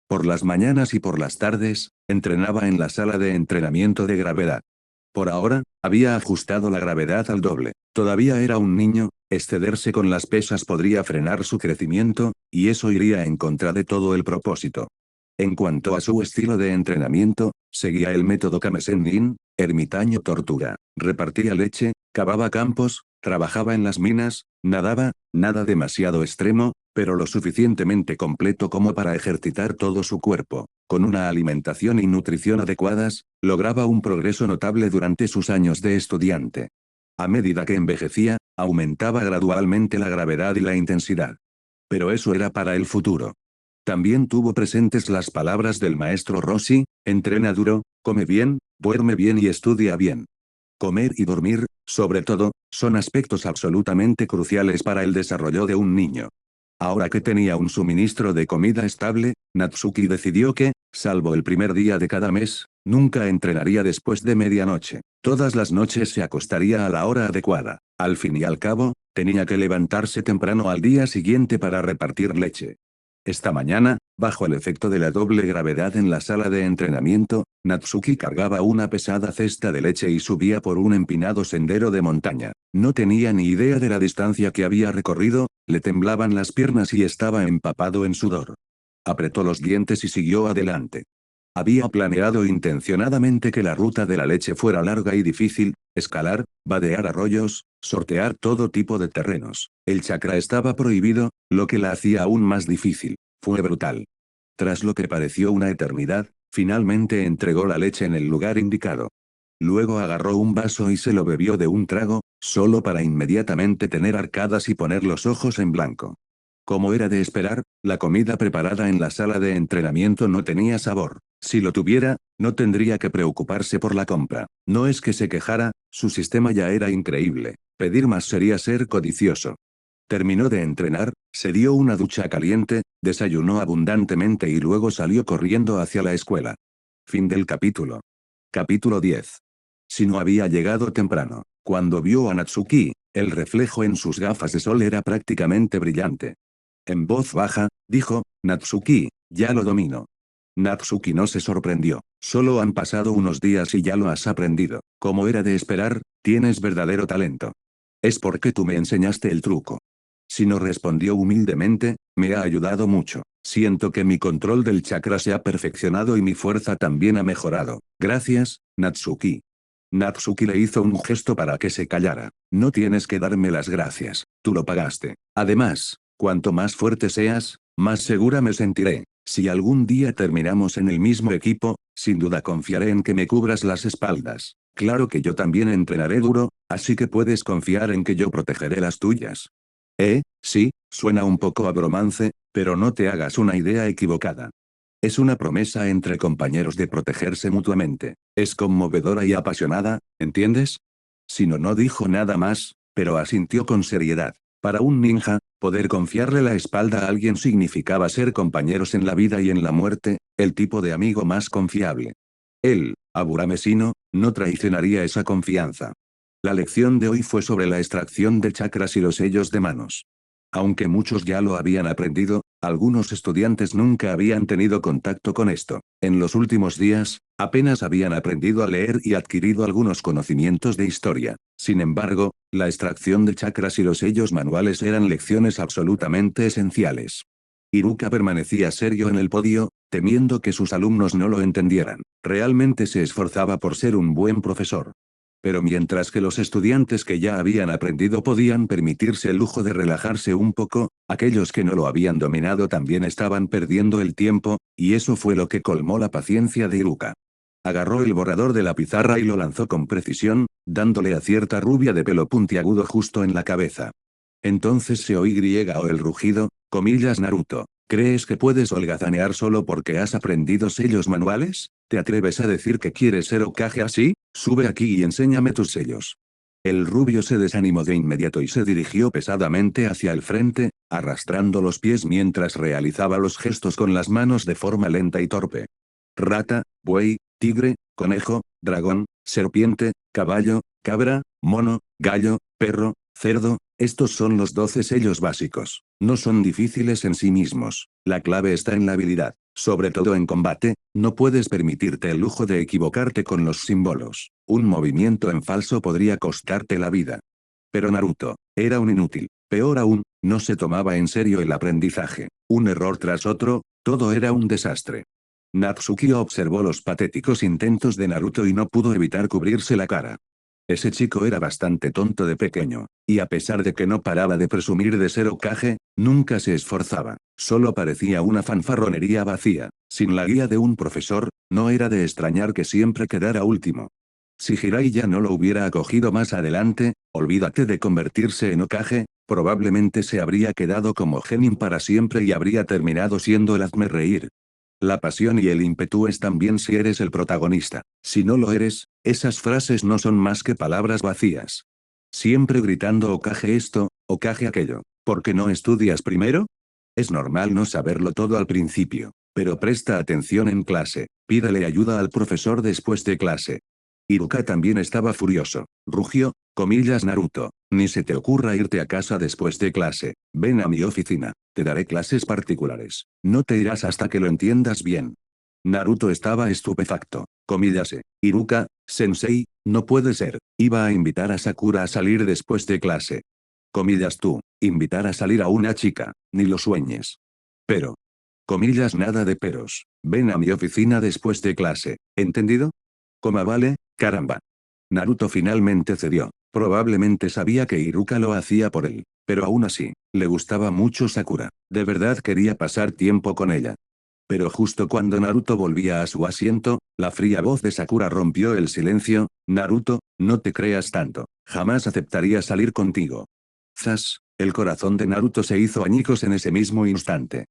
Por las mañanas y por las tardes, entrenaba en la sala de entrenamiento de gravedad. Por ahora, había ajustado la gravedad al doble. Todavía era un niño, excederse con las pesas podría frenar su crecimiento, y eso iría en contra de todo el propósito. En cuanto a su estilo de entrenamiento, seguía el método Kame-Sen'nin, ermitaño tortuga. Repartía leche, cavaba campos, trabajaba en las minas, nadaba, nada demasiado extremo, pero lo suficientemente completo como para ejercitar todo su cuerpo. Con una alimentación y nutrición adecuadas, lograba un progreso notable durante sus años de estudiante. A medida que envejecía, aumentaba gradualmente la gravedad y la intensidad. Pero eso era para el futuro. También tuvo presentes las palabras del maestro Rossi: entrena duro, come bien, duerme bien y estudia bien. Comer y dormir, sobre todo, son aspectos absolutamente cruciales para el desarrollo de un niño. Ahora que tenía un suministro de comida estable, Natsuki decidió que, salvo el primer día de cada mes, nunca entrenaría después de medianoche. Todas las noches se acostaría a la hora adecuada. Al fin y al cabo, tenía que levantarse temprano al día siguiente para repartir leche. Esta mañana, bajo el efecto de la doble gravedad en la sala de entrenamiento, Natsuki cargaba una pesada cesta de leche y subía por un empinado sendero de montaña. No tenía ni idea de la distancia que había recorrido, le temblaban las piernas y estaba empapado en sudor. Apretó los dientes y siguió adelante. Había planeado intencionadamente que la ruta de la leche fuera larga y difícil: escalar, vadear arroyos, sortear todo tipo de terrenos. El chakra estaba prohibido, lo que la hacía aún más difícil. Fue brutal. Tras lo que pareció una eternidad, finalmente entregó la leche en el lugar indicado. Luego agarró un vaso y se lo bebió de un trago, solo para inmediatamente tener arcadas y poner los ojos en blanco. Como era de esperar, la comida preparada en la sala de entrenamiento no tenía sabor. Si lo tuviera, no tendría que preocuparse por la compra. No es que se quejara, su sistema ya era increíble. Pedir más sería ser codicioso. Terminó de entrenar, se dio una ducha caliente, desayunó abundantemente y luego salió corriendo hacia la escuela. Fin del capítulo. Capítulo 10. Si no había llegado temprano. Cuando vio a Natsuki, el reflejo en sus gafas de sol era prácticamente brillante. En voz baja, dijo: Natsuki, ya lo domino. Natsuki no se sorprendió. Solo han pasado unos días y ya lo has aprendido. Como era de esperar, tienes verdadero talento. Es porque tú me enseñaste el truco. Shino respondió humildemente: me ha ayudado mucho. Siento que mi control del chakra se ha perfeccionado y mi fuerza también ha mejorado. Gracias, Natsuki. Natsuki le hizo un gesto para que se callara. No tienes que darme las gracias, tú lo pagaste. Además, cuanto más fuerte seas, más segura me sentiré. Si algún día terminamos en el mismo equipo, sin duda confiaré en que me cubras las espaldas. Claro que yo también entrenaré duro, así que puedes confiar en que yo protegeré las tuyas. Sí, suena un poco a bromance, pero no te hagas una idea equivocada. Es una promesa entre compañeros de protegerse mutuamente. Es conmovedora y apasionada, ¿entiendes? Shino no dijo nada más, pero asintió con seriedad. Para un ninja, poder confiarle la espalda a alguien significaba ser compañeros en la vida y en la muerte, el tipo de amigo más confiable. Él, Aburame Shino, no traicionaría esa confianza. La lección de hoy fue sobre la extracción de chakras y los sellos de manos. Aunque muchos ya lo habían aprendido, algunos estudiantes nunca habían tenido contacto con esto. En los últimos días, apenas habían aprendido a leer y adquirido algunos conocimientos de historia. Sin embargo, la extracción de chakras y los sellos manuales eran lecciones absolutamente esenciales. Iruka permanecía serio en el podio, temiendo que sus alumnos no lo entendieran. Realmente se esforzaba por ser un buen profesor. Pero mientras que los estudiantes que ya habían aprendido podían permitirse el lujo de relajarse un poco, aquellos que no lo habían dominado también estaban perdiendo el tiempo, y eso fue lo que colmó la paciencia de Iruka. Agarró el borrador de la pizarra y lo lanzó con precisión, dándole a cierta rubia de pelo puntiagudo justo en la cabeza. Entonces se oí o el rugido, comillas Naruto. ¿Crees que puedes holgazanear solo porque has aprendido sellos manuales? ¿Te atreves a decir que quieres ser Hokage así? Sube aquí y enséñame tus sellos. El rubio se desanimó de inmediato y se dirigió pesadamente hacia el frente, arrastrando los pies mientras realizaba los gestos con las manos de forma lenta y torpe. Rata, buey, tigre, conejo, dragón, serpiente, caballo, cabra, mono, gallo, perro, cerdo, estos son los 12 sellos básicos. No son difíciles en sí mismos. La clave está en la habilidad. Sobre todo en combate, no puedes permitirte el lujo de equivocarte con los símbolos. Un movimiento en falso podría costarte la vida. Pero Naruto, era un inútil. Peor aún, no se tomaba en serio el aprendizaje. Un error tras otro, todo era un desastre. Natsuki observó los patéticos intentos de Naruto y no pudo evitar cubrirse la cara. Ese chico era bastante tonto de pequeño, y a pesar de que no paraba de presumir de ser Hokage, nunca se esforzaba, solo parecía una fanfarronería vacía. Sin la guía de un profesor, no era de extrañar que siempre quedara último. Si Jiraiya no lo hubiera acogido más adelante, olvídate de convertirse en Hokage, probablemente se habría quedado como genin para siempre y habría terminado siendo el hazmerreír. La pasión y el ímpetu están bien si eres el protagonista. Si no lo eres, esas frases no son más que palabras vacías. Siempre gritando Hokage esto, Hokage aquello. ¿Por qué no estudias primero? Es normal no saberlo todo al principio, pero presta atención en clase, pídele ayuda al profesor después de clase. Iruka también estaba furioso. Rugió, comillas Naruto, ni se te ocurra irte a casa después de clase. Ven a mi oficina, te daré clases particulares. No te irás hasta que lo entiendas bien. Naruto estaba estupefacto. Comillase. Iruka, sensei, no puede ser. Iba a invitar a Sakura a salir después de clase. Comillas tú, invitar a salir a una chica, ni lo sueñes. Pero. Comillas nada de peros. Ven a mi oficina después de clase, ¿entendido? Coma vale, caramba. Naruto finalmente cedió. Probablemente sabía que Iruka lo hacía por él, pero aún así, le gustaba mucho Sakura. De verdad quería pasar tiempo con ella. Pero justo cuando Naruto volvía a su asiento, la fría voz de Sakura rompió el silencio. Naruto, no te creas tanto. Jamás aceptaría salir contigo. Zas, el corazón de Naruto se hizo añicos en ese mismo instante.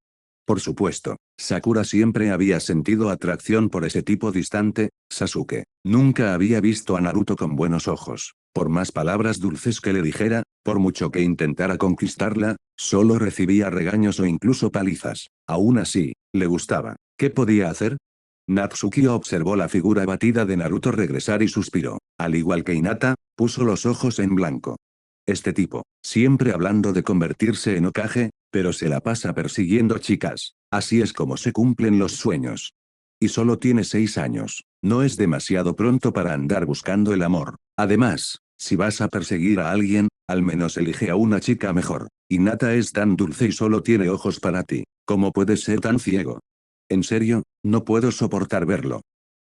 Por supuesto, Sakura siempre había sentido atracción por ese tipo distante. Sasuke nunca había visto a Naruto con buenos ojos. Por más palabras dulces que le dijera, por mucho que intentara conquistarla, solo recibía regaños o incluso palizas. Aún así, le gustaba. ¿Qué podía hacer? Natsuki observó la figura abatida de Naruto regresar y suspiró. Al igual que Hinata, puso los ojos en blanco. Este tipo, siempre hablando de convertirse en Hokage, pero se la pasa persiguiendo chicas. Así es como se cumplen los sueños. Y solo tiene 6 años. No es demasiado pronto para andar buscando el amor. Además, si vas a perseguir a alguien, al menos elige a una chica mejor. Hinata es tan dulce y solo tiene ojos para ti. ¿Cómo puedes ser tan ciego? En serio, no puedo soportar verlo.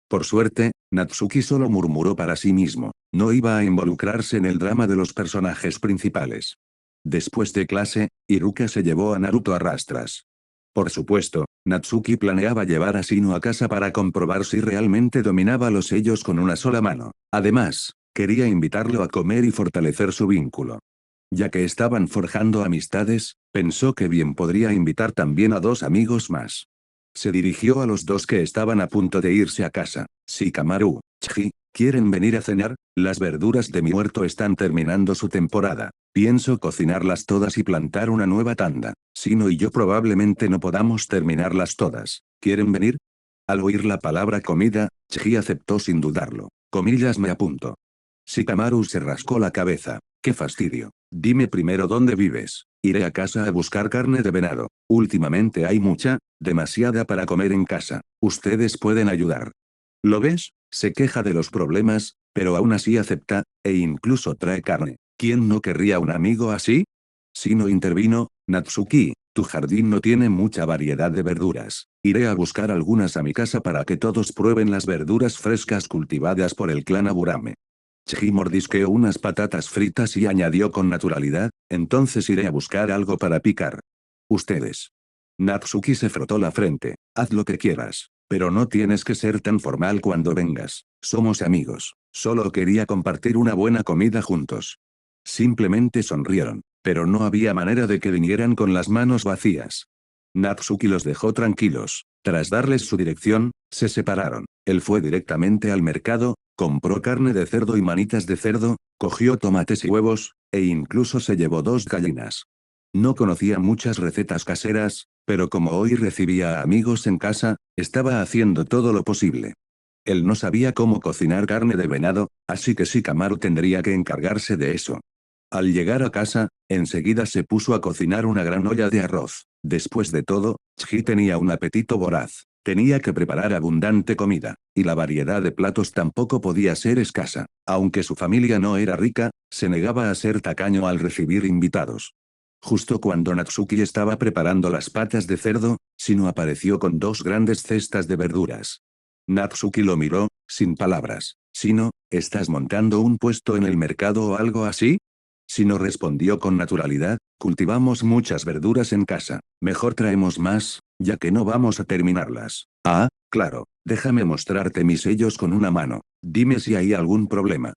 Por suerte, Natsuki solo murmuró para sí mismo. No iba a involucrarse en el drama de los personajes principales. Después de clase, Iruka se llevó a Naruto a rastras. Por supuesto, Natsuki planeaba llevar a Shino a casa para comprobar si realmente dominaba los sellos con una sola mano. Además, quería invitarlo a comer y fortalecer su vínculo. Ya que estaban forjando amistades, pensó que bien podría invitar también a 2 amigos más. Se dirigió a los 2 que estaban a punto de irse a casa. Shikamaru, Chiji, ¿quieren venir a cenar? Las verduras de mi huerto están terminando su temporada. Pienso cocinarlas todas y plantar una nueva tanda. Shino y yo probablemente no podamos terminarlas todas. ¿Quieren venir? Al oír la palabra comida, Chiji aceptó sin dudarlo. Comillas me apunto. Shikamaru se rascó la cabeza. ¡Qué fastidio! Dime primero dónde vives. Iré a casa a buscar carne de venado. Últimamente hay mucha, demasiada para comer en casa. Ustedes pueden ayudar. ¿Lo ves? Se queja de los problemas, pero aún así acepta, e incluso trae carne. ¿Quién no querría un amigo así? Shino intervino, Natsuki, tu jardín no tiene mucha variedad de verduras. Iré a buscar algunas a mi casa para que todos prueben las verduras frescas cultivadas por el clan Aburame. Chiji mordisqueó unas patatas fritas y añadió con naturalidad, entonces iré a buscar algo para picar. Ustedes. Natsuki se frotó la frente. Haz lo que quieras. Pero no tienes que ser tan formal cuando vengas. Somos amigos. Solo quería compartir una buena comida juntos. Simplemente sonrieron. Pero no había manera de que vinieran con las manos vacías. Natsuki los dejó tranquilos. Tras darles su dirección, se separaron. Él fue directamente al mercado, compró carne de cerdo y manitas de cerdo, cogió tomates y huevos, e incluso se llevó 2 gallinas. No conocía muchas recetas caseras, pero como hoy recibía a amigos en casa, estaba haciendo todo lo posible. Él no sabía cómo cocinar carne de venado, así que Shikamaru tendría que encargarse de eso. Al llegar a casa, enseguida se puso a cocinar una gran olla de arroz. Después de todo, Chji tenía un apetito voraz. Tenía que preparar abundante comida, y la variedad de platos tampoco podía ser escasa. Aunque su familia no era rica, se negaba a ser tacaño al recibir invitados. Justo cuando Natsuki estaba preparando las patas de cerdo, Shino apareció con 2 grandes cestas de verduras. Natsuki lo miró, sin palabras. Shino, ¿estás montando un puesto en el mercado o algo así? Shino respondió con naturalidad, cultivamos muchas verduras en casa. Mejor traemos más, ya que no vamos a terminarlas. Ah, claro, déjame mostrarte mis sellos con una mano. Dime si hay algún problema.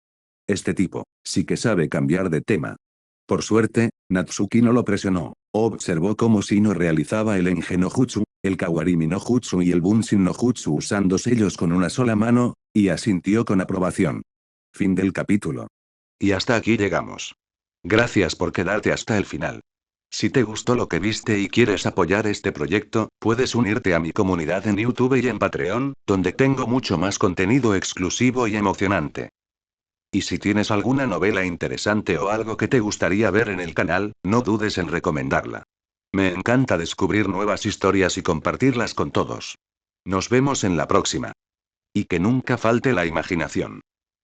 Este tipo, sí que sabe cambiar de tema. Por suerte, Natsuki no lo presionó. Observó cómo Shino realizaba el Engen no Jutsu, el Kawarimi no Jutsu y el Bunshin no Jutsu usando sellos con una sola mano, y asintió con aprobación. Fin del capítulo. Y hasta aquí llegamos. Gracias por quedarte hasta el final. Si te gustó lo que viste y quieres apoyar este proyecto, puedes unirte a mi comunidad en YouTube y en Patreon, donde tengo mucho más contenido exclusivo y emocionante. Y si tienes alguna novela interesante o algo que te gustaría ver en el canal, no dudes en recomendarla. Me encanta descubrir nuevas historias y compartirlas con todos. Nos vemos en la próxima. Y que nunca falte la imaginación.